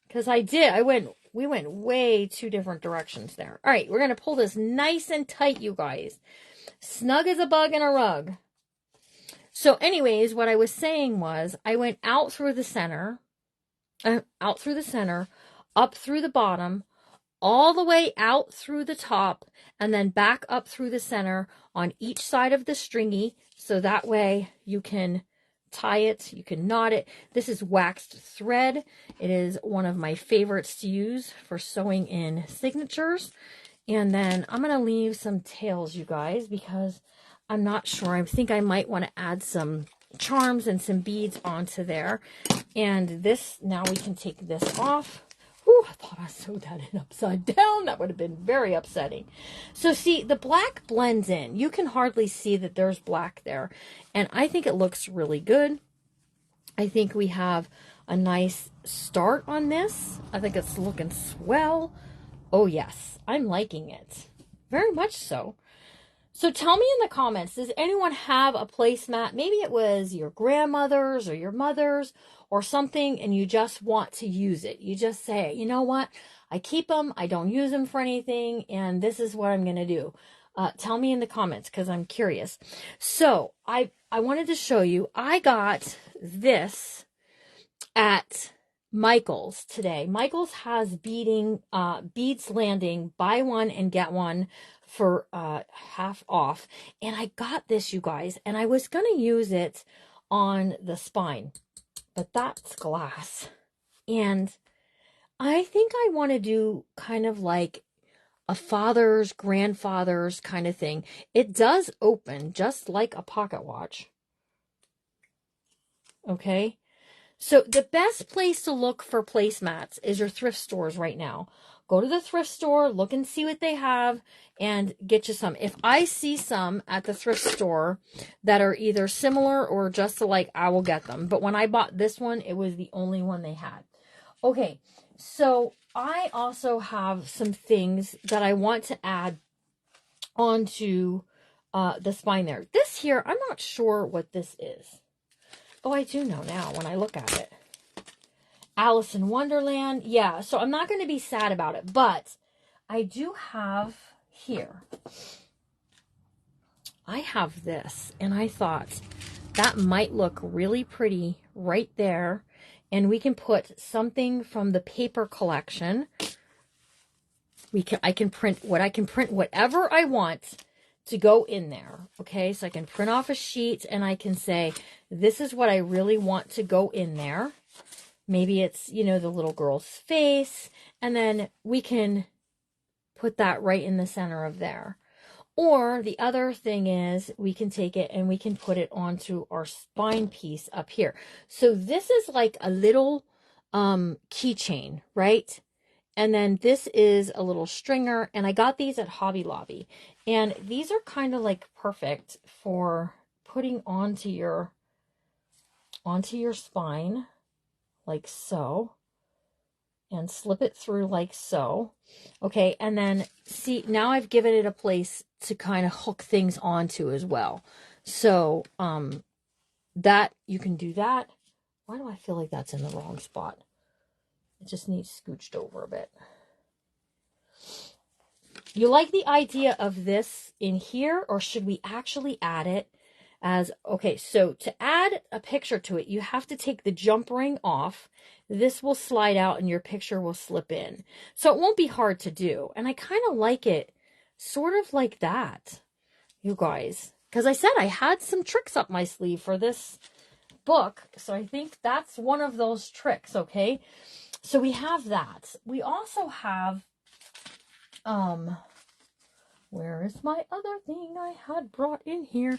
Because I did. We went way two different directions there. All right, we're going to pull this nice and tight, you guys. Snug as a bug in a rug. So anyways, what I was saying was I went out through the center, up through the bottom, all the way out through the top, and then back up through the center on each side of the stringy. So that way you can tie it, you can knot it. This is waxed thread. It is one of my favorites to use for sewing in signatures. And then I'm going to leave some tails, you guys, because I'm not sure. I think I might want to add some charms and some beads onto there. And this, now we can take this off. Ooh, I thought I sewed that in upside down. That would have been very upsetting. So see, the black blends in. You can hardly see that there's black there. And I think it looks really good. I think we have a nice start on this. I think it's looking swell. Oh yes, I'm liking it. Very much so. So tell me in the comments, does anyone have a placemat? Maybe it was your grandmother's or your mother's or something, and you just want to use it. You just say, you know what? I keep them. I don't use them for anything, and this is what I'm going to do. Tell me in the comments because I'm curious. So I wanted to show you, I got this at Michael's today. Michael's has beads landing, buy one and get one for half off. And I got this, you guys, and I was going to use it on the spine, but that's glass. And I think I want to do kind of like a father's, grandfather's kind of thing. It does open just like a pocket watch. Okay. So the best place to look for placemats is your thrift stores right now. Go to the thrift store, look and see what they have, and get you some. If I see some at the thrift store that are either similar or just alike, I will get them. But when I bought this one, it was the only one they had. Okay, so I also have some things that I want to add onto the spine there. This here, I'm not sure what this is. Oh, I do know now when I look at it. Alice in Wonderland. Yeah, so I'm not going to be sad about it, but I do have here. I have this, and I thought that might look really pretty right there. And we can put something from the paper collection. I can print whatever I want to go in there. Okay, so I can print off a sheet and I can say, this is what I really want to go in there. Maybe it's, you know, the little girl's face, and then we can put that right in the center of there. Or the other thing is we can take it and we can put it onto our spine piece up here. So this is like a little keychain, right? And then this is a little stringer, and I got these at Hobby Lobby. And these are kind of like perfect for putting onto your spine, like so. And slip it through like so. Okay, and then see, now I've given it a place to kind of hook things onto as well. So, that, you can do that. Why do I feel like that's in the wrong spot? It just needs scooched over a bit. You like the idea of this in here, or should we actually add it as, okay, so to add a picture to it, you have to take the jump ring off. This will slide out and your picture will slip in. So it won't be hard to do. And I kind of like it sort of like that, you guys. Because I said I had some tricks up my sleeve for this book. So I think that's one of those tricks, okay? So we have that. We also have, where is my other thing I had brought in here?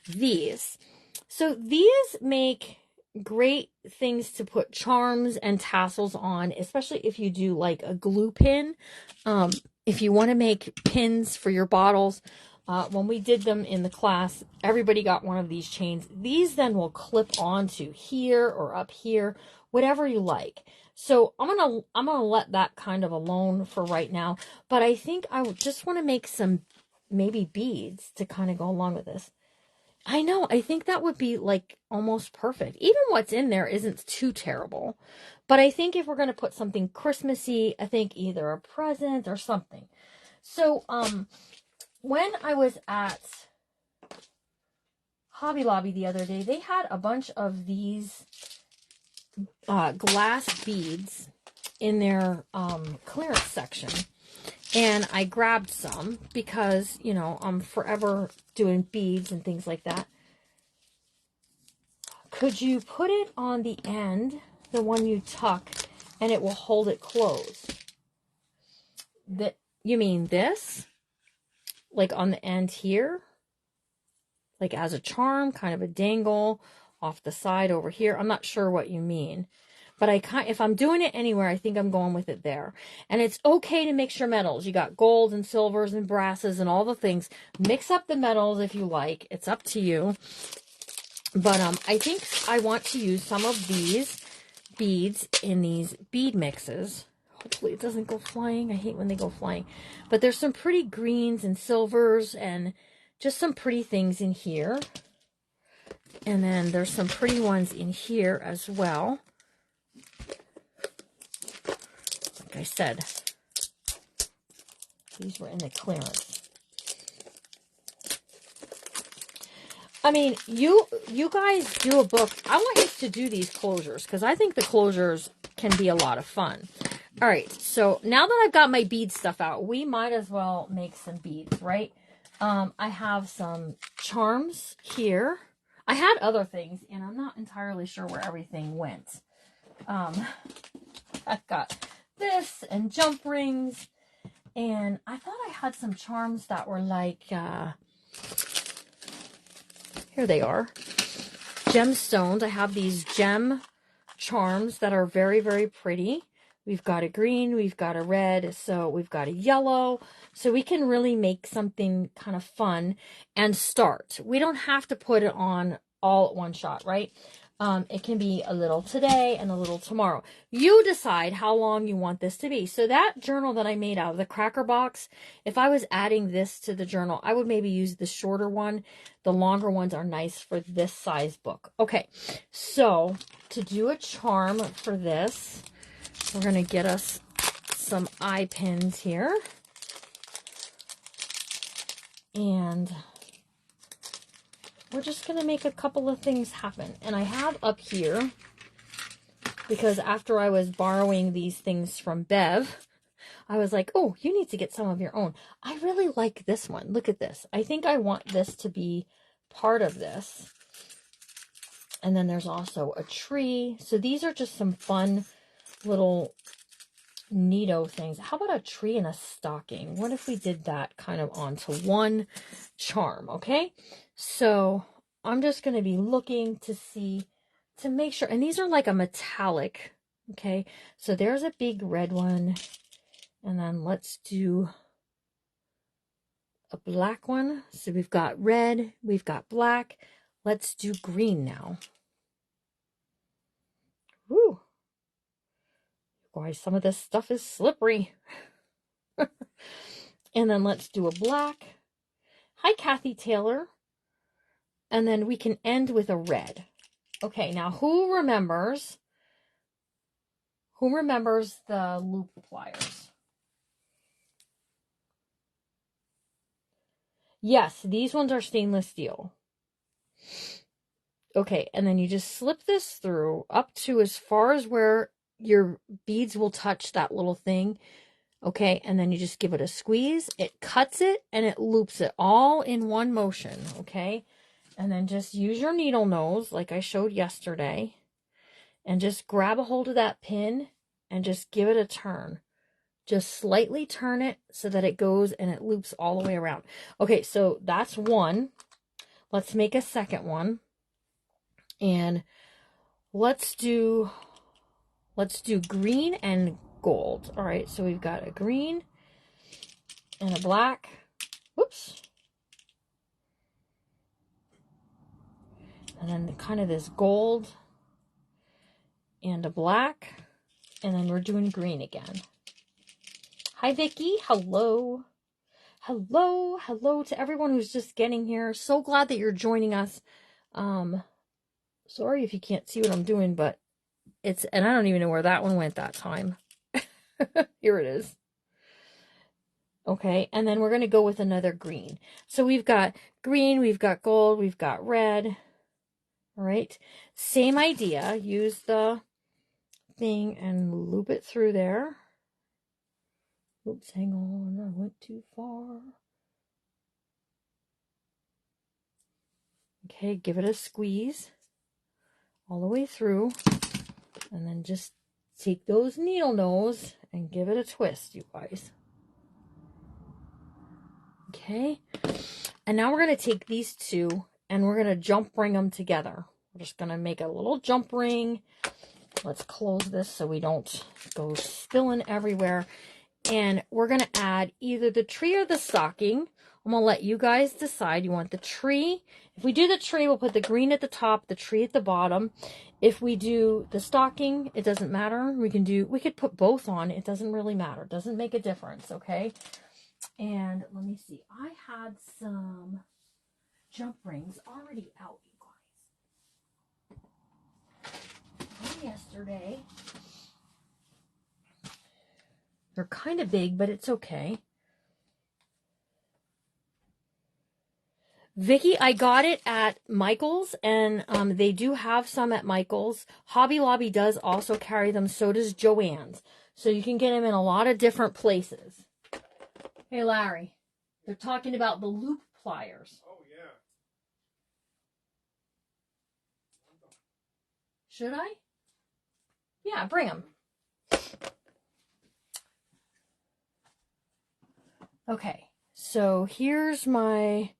These. So these make great things to put charms and tassels on, especially if you do like a glue pin. If you want to make pins for your bottles, when we did them in the class, everybody got one of these chains. These then will clip onto here or up here, whatever you like. So I'm gonna let that kind of alone for right now. But I think I just want to make some maybe beads to kind of go along with this. I know, I think that would be like almost perfect. Even what's in there isn't too terrible. But I think if we're going to put something Christmassy, I think either a present or something. So, when I was at Hobby Lobby the other day, they had a bunch of these glass beads in their clearance section. And I grabbed some because, you know, I'm forever doing beads and things like that. Could you put it on the end, the one you tuck, and it will hold it closed? You mean this? Like on the end here? Like as a charm, kind of a dangle off the side over here. I'm not sure what you mean. But if I'm doing it anywhere, I think I'm going with it there. And it's okay to mix your metals. You got golds and silvers and brasses and all the things. Mix up the metals if you like. It's up to you. But I think I want to use some of these beads in these bead mixes. Hopefully it doesn't go flying. I hate when they go flying. But there's some pretty greens and silvers and just some pretty things in here. And then there's some pretty ones in here as well. Like I said, these were in the clearance. I mean, you guys do a book. I want you to do these closures because I think the closures can be a lot of fun. All right, so now that I've got my bead stuff out, we might as well make some beads, right? I have some charms here. I had other things, and I'm not entirely sure where everything went. I've got this and jump rings, and I thought I had some charms that were like, here they are, gemstones. I have these gem charms that are very, very pretty. We've got a green, we've got a red, so we've got a yellow. So we can really make something kind of fun and start. We don't have to put it on all at one shot, right? It can be a little today and a little tomorrow. You decide how long you want this to be. So that journal that I made out of the cracker box, if I was adding this to the journal, I would maybe use the shorter one. The longer ones are nice for this size book. Okay, so to do a charm for this, we're going to get us some eye pins here. And we're just going to make a couple of things happen. And I have up here, because after I was borrowing these things from Bev, I was like, oh, you need to get some of your own. I really like this one. Look at this. I think I want this to be part of this. And then there's also a tree. So these are just some fun little neato things. How about a tree and a stocking? What if we did that kind of onto one charm? Okay, so I'm just going to be looking to see, to make sure, and these are like a metallic. Okay, so there's a big red one, and then let's do a black one. So we've got red, we've got black. Let's do green now. Woo! Boy, some of this stuff is slippery. And then let's do a black. Hi, Kathy Taylor. And then we can end with a red. Okay, now who remembers the loop pliers? Yes, these ones are stainless steel. Okay, and then you just slip this through up to as far as where your beads will touch that little thing. Okay, and then you just give it a squeeze. It cuts it and it loops it all in one motion. Okay, and then just use your needle nose like I showed yesterday. And just grab a hold of that pin and just give it a turn. Just slightly turn it so that it goes and it loops all the way around. Okay, so that's one. Let's make a second one. And let's do green and gold. All right, so we've got a green and a black. Whoops. And then kind of this gold and a black. And then we're doing green again. Hi, Vicky. Hello. Hello. Hello to everyone who's just getting here. So glad that you're joining us. Sorry if you can't see what I'm doing, but and I don't even know where that one went that time. Here it is. Okay, and then we're going to go with another green. So we've got green, we've got gold, we've got red. All right, same idea. Use the thing and loop it through there. Oops, hang on, I went too far. Okay, give it a squeeze all the way through. And then just take those needle nose and give it a twist, you guys. Okay, and now we're going to take these two and we're going to jump ring them together. We're just going to make a little jump ring. Let's close this so we don't go spilling everywhere. And we're going to add either the tree or the stocking. I'm going to let you guys decide. You want the tree? If we do the tree, we'll put the green at the top, the tree at the bottom. If we do the stocking, it doesn't matter. We could put both on. It doesn't really matter. It doesn't make a difference, okay? And let me see. I had some jump rings already out, you guys. From yesterday. They're kind of big, but it's okay. Vicky, I got it at Michael's, and they do have some at Michael's. Hobby Lobby does also carry them. So does Joann's. So you can get them in a lot of different places. Hey, Larry, they're talking about the loop pliers. Oh, yeah. Should I? Yeah, bring them. Okay, so here's my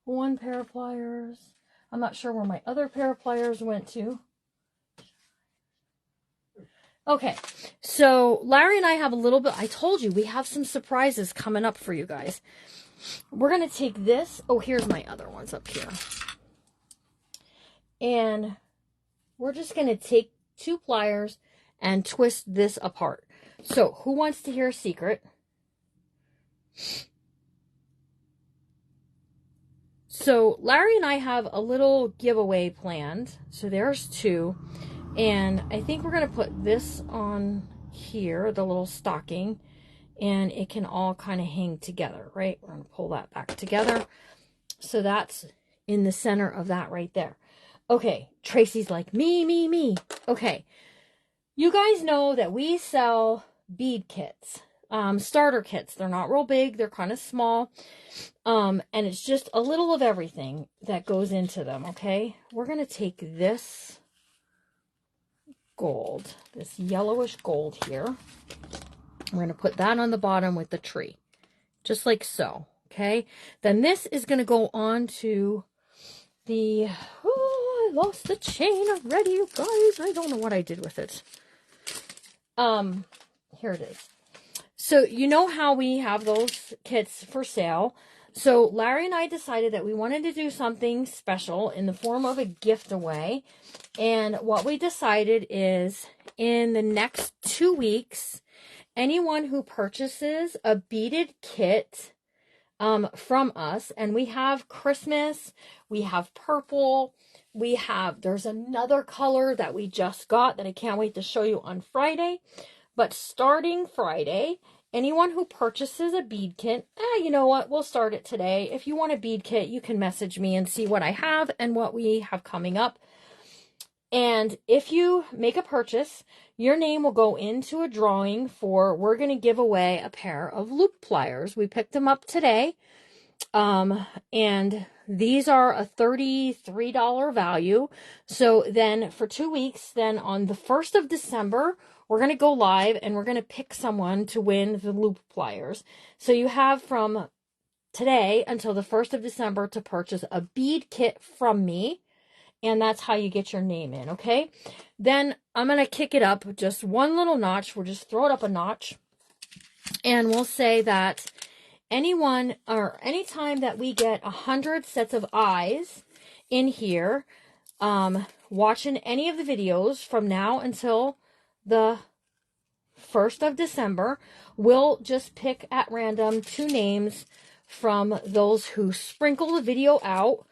one pair of pliers. I'm not sure where my other pair of pliers went to. Okay, so Larry and I have a little bit, I told you, we have some surprises coming up for you guys. We're going to take this. Oh, here's my other ones up here. And we're just going to take two pliers and twist this apart. So who wants to hear a secret? So Larry and I have a little giveaway planned. So there's two. And I think we're going to put this on here, the little stocking. And it can all kind of hang together, right? We're going to pull that back together. So that's in the center of that right there. Okay, Tracy's like, me. Okay, you guys know that we sell bead kits. Starter kits. They're not real big. They're kind of small. And it's just a little of everything that goes into them, okay? We're going to take this gold, this yellowish gold here. We're going to put that on the bottom with the tree, just like so, okay? Then this is going to go on to the, oh, I lost the chain already, you guys. I don't know what I did with it. Here it is. So you know how we have those kits for sale. So Larry and I decided that we wanted to do something special in the form of a gift away. And what we decided is in the next 2 weeks, anyone who purchases a beaded kit from us, and we have Christmas, we have purple, there's another color that we just got that I can't wait to show you on Friday. But starting Friday, anyone who purchases a bead kit, you know what, we'll start it today. If you want a bead kit, you can message me and see what I have and what we have coming up. And if you make a purchase, your name will go into a drawing we're going to give away a pair of loop pliers. We picked them up today. And these are a $33 value. So then for 2 weeks, then on the 1st of December, we're going to go live and we're going to pick someone to win the loop pliers. So you have from today until the 1st of December to purchase a bead kit from me. And that's how you get your name in, okay? Then I'm going to kick it up just one little notch. We'll just throw it up a notch. And we'll say that anyone or anytime that we get 100 sets of eyes in here, watching any of the videos from now until the 1st of December, we'll just pick at random 2 names from those who sprinkle the video out,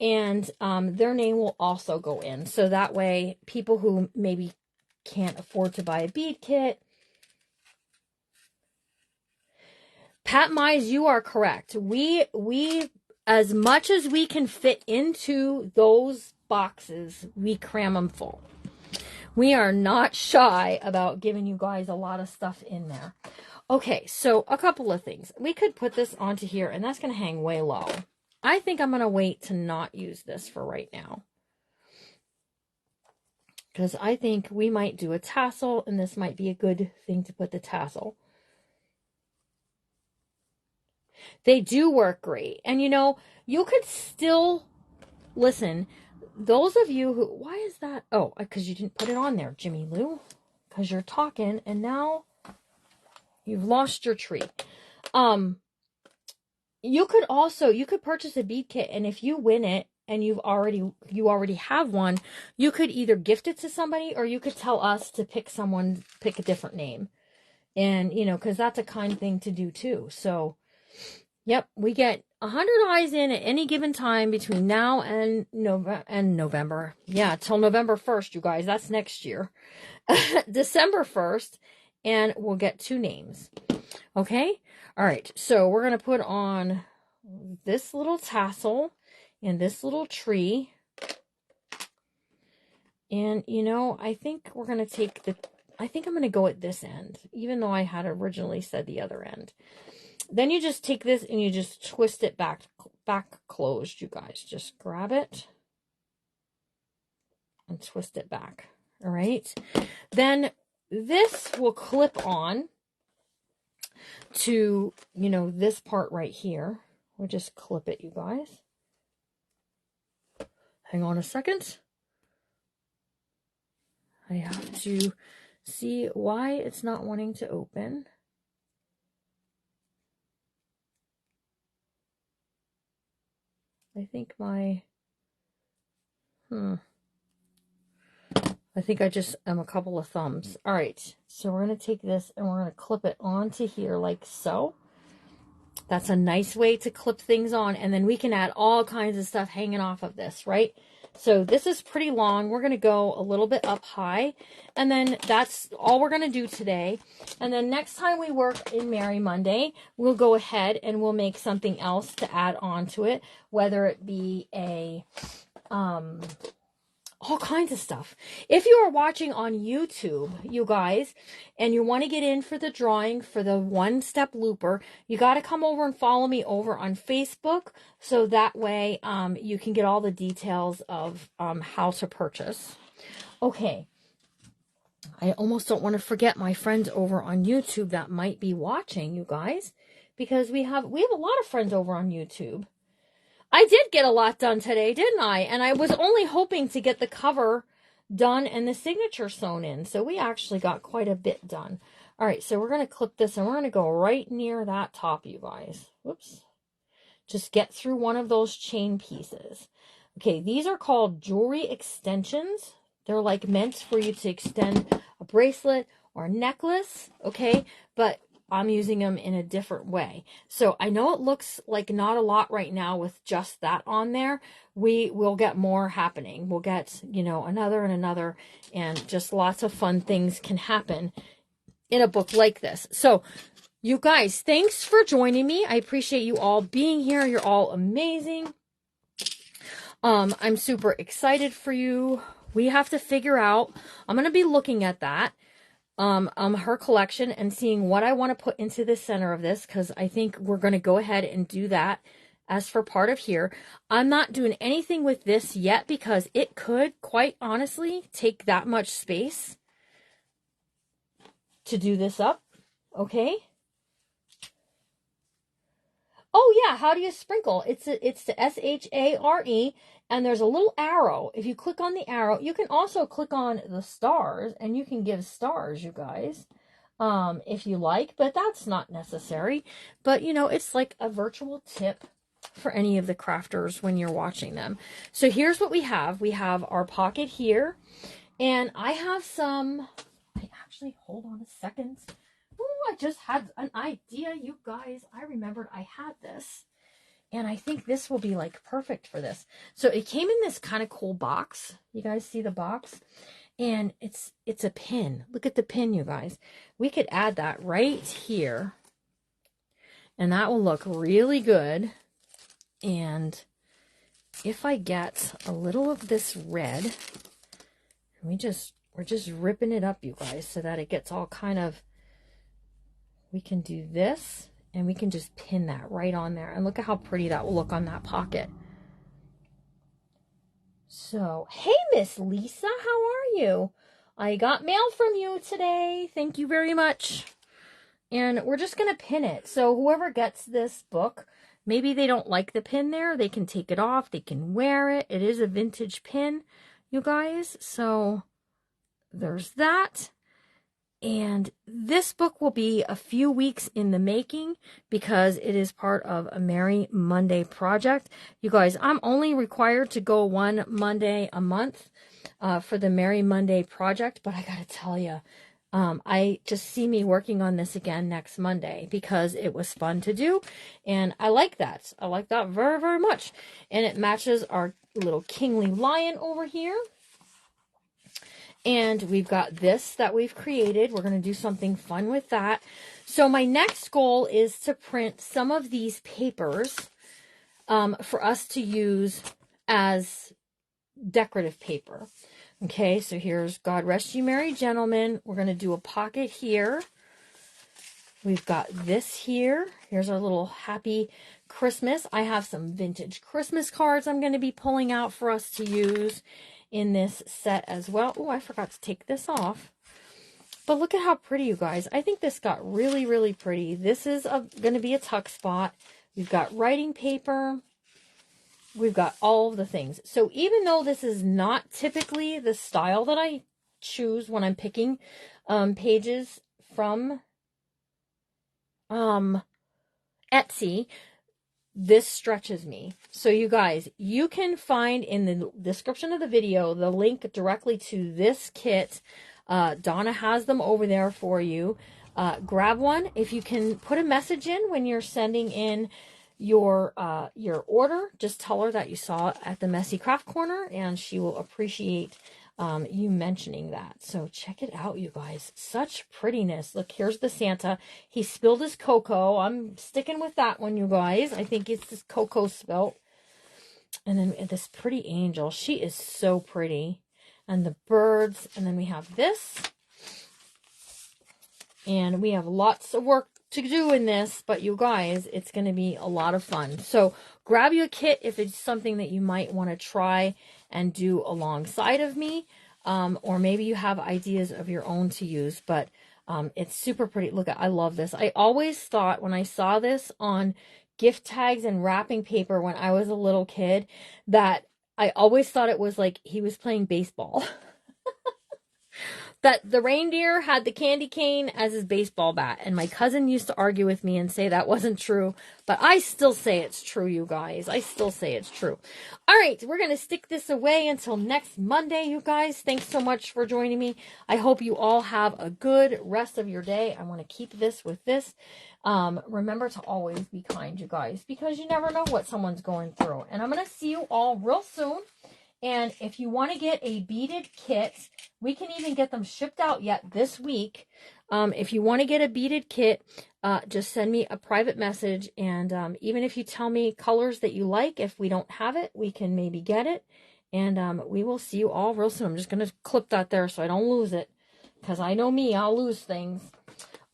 and their name will also go in. So that way, people who maybe can't afford to buy a bead kit. Pat Mize, you are correct. We as much as we can fit into those boxes, we cram them full. We are not shy about giving you guys a lot of stuff in there. Okay, so a couple of things. We could put this onto here, and that's going to hang way low. I think I'm going to wait to not use this for right now, because I think we might do a tassel, and this might be a good thing to put the tassel. They do work great. And you know, you could still, listen, those of you who, why is that? Oh, because you didn't put it on there, Jimmy Lou, because you're talking and now you've lost your tree. You could purchase a bead kit, and if you win it and you already have one, you could either gift it to somebody, or you could tell us to pick a different name. And, you know, because that's a kind thing to do too. So, yep, we get 100 eyes in at any given time between now and November. Yeah, till November 1st, you guys. That's next year. December 1st, and we'll get 2 names. Okay? All right, so we're going to put on this little tassel and this little tree. And, you know, I think we're going to I think I'm going to go at this end, even though I had originally said the other end. Then you just take this and you just twist it back closed, you guys. Just grab it and twist it back. All right. Then this will clip on to, you know, this part right here. We'll just clip it, you guys. Hang on a second. I have to see why it's not wanting to open. I think I think I just am a couple of thumbs. All right, so we're going to take this and we're going to clip it onto here like so. That's a nice way to clip things on, and then we can add all kinds of stuff hanging off of this, right? So this is pretty long. We're going to go a little bit up high, and then that's all we're going to do today. And then next time we work in Merry Monday, we'll go ahead and we'll make something else to add on to it, whether it be a all kinds of stuff. If you are watching on YouTube, you guys, and you want to get in for the drawing for the one-step looper, you got to come over and follow me over on Facebook, so that way you can get all the details of how to purchase. Okay, I almost don't want to forget my friends over on YouTube that might be watching, you guys, because we have a lot of friends over on YouTube. I did get a lot done today, didn't I? And I was only hoping to get the cover done and the signature sewn in. So we actually got quite a bit done. All right, so we're going to clip this and we're going to go right near that top, you guys. Whoops. Just get through one of those chain pieces. Okay, these are called jewelry extensions. They're like meant for you to extend a bracelet or a necklace, okay? But I'm using them in a different way. So I know it looks like not a lot right now with just that on there. We will get more happening. We'll get, you know, another and another, and just lots of fun things can happen in a book like this. So you guys, thanks for joining me. I appreciate you all being here. You're all amazing. I'm super excited for you. We have to figure out, I'm going to be looking at that. Her collection and seeing what I want to put into the center of this, because I think we're going to go ahead and do that as for part of here. I'm not doing anything with this yet because it could, quite honestly, take that much space to do this up. Okay. Oh yeah, how do you sprinkle? It's the S-H-A-R-E, and there's a little arrow. If you click on the arrow, you can also click on the stars, and you can give stars, you guys, if you like, but that's not necessary. But, you know, it's like a virtual tip for any of the crafters when you're watching them. So here's what we have. We have our pocket here, and I have some, actually, hold on a second. Oh, I just had an idea, you guys. I remembered I had this, and I think this will be like perfect for this. So it came in this kind of cool box. You guys see the box? And it's a pin. Look at the pin, you guys. We could add that right here, and that will look really good. And if I get a little of this red, we're just ripping it up, you guys, so that it gets all kind of, we can do this, and we can just pin that right on there. And look at how pretty that will look on that pocket. So, hey, Miss Lisa, how are you? I got mail from you today. Thank you very much. And we're just going to pin it. So whoever gets this book, maybe they don't like the pin there. They can take it off. They can wear it. It is a vintage pin, you guys. So there's that. And this book will be a few weeks in the making because it is part of a Merry Monday project. You guys, I'm only required to go one Monday a month for the Merry Monday project. But I got to tell you, I just see me working on this again next Monday because it was fun to do. And I like that. I like that very, very much. And it matches our little kingly lion over here. And we've got this that we've created. We're going to do something fun with that. So my next goal is to print some of these papers for us to use as decorative paper. Okay, so here's God Rest You Merry Gentlemen. We're going to do a pocket here. We've got this here. Here's our little happy Christmas. I have some vintage Christmas cards I'm going to be pulling out for us to use in this set as well. Oh, I forgot to take this off. But look at how pretty, you guys. I think this got really, really pretty. This is going to be a tuck spot. We've got writing paper. We've got all of the things. So even though this is not typically the style that I choose when I'm picking pages from Etsy, this stretches me. So you guys, you can find in the description of the video the link directly to this kit. Donna has them over there for you. Grab one. If you can put a message in when you're sending in your order, just tell her that you saw it at the Messy Craft Corner, and she will appreciate you mentioning that. So check it out, you guys. Such prettiness. Look, here's the Santa. He spilled his cocoa. I'm sticking with that one, you guys. I think it's this cocoa spilt. And then this pretty angel. She is so pretty. And the birds. And then we have this. And we have lots of work to do in this, but you guys, it's going to be a lot of fun. So grab you a kit if it's something that you might want to try and do alongside of me, or maybe you have ideas of your own to use, but it's super pretty. Look, I love this. I always thought when I saw this on gift tags and wrapping paper when I was a little kid, that I always thought it was like he was playing baseball. That the reindeer had the candy cane as his baseball bat. And my cousin used to argue with me and say that wasn't true. But I still say it's true, you guys. I still say it's true. All right, we're going to stick this away until next Monday, you guys. Thanks so much for joining me. I hope you all have a good rest of your day. I want to keep this with this. Remember to always be kind, you guys, because you never know what someone's going through. And I'm going to see you all real soon. And if you want to get a beaded kit, we can even get them shipped out yet this week. If you want to get a beaded kit, just send me a private message. And even if you tell me colors that you like, if we don't have it, we can maybe get it. And we will see you all real soon. I'm just going to clip that there so I don't lose it. Because I know me, I'll lose things.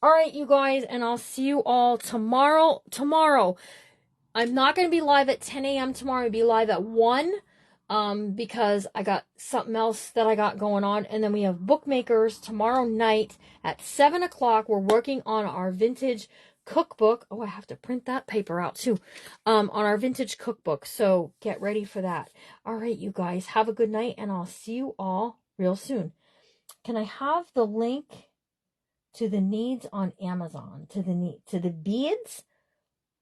All right, you guys, and I'll see you all tomorrow. I'm not going to be live at 10 a.m. tomorrow. I'll be live at 1. Because I got something else that I got going on. And then we have bookmakers tomorrow night at 7 o'clock. We're working on our vintage cookbook. Oh, I have to print that paper out too. On our vintage cookbook. So get ready for that. All right, you guys, have a good night, and I'll see you all real soon. Can I have the link to the needs on Amazon? To the beads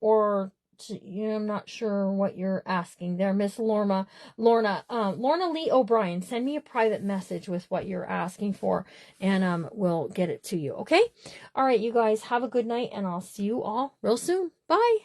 or I'm not sure what you're asking there, Miss Lorna Lee O'Brien. Send me a private message with what you're asking for, and we'll get it to you. Okay. All right, you guys have a good night, and I'll see you all real soon. Bye.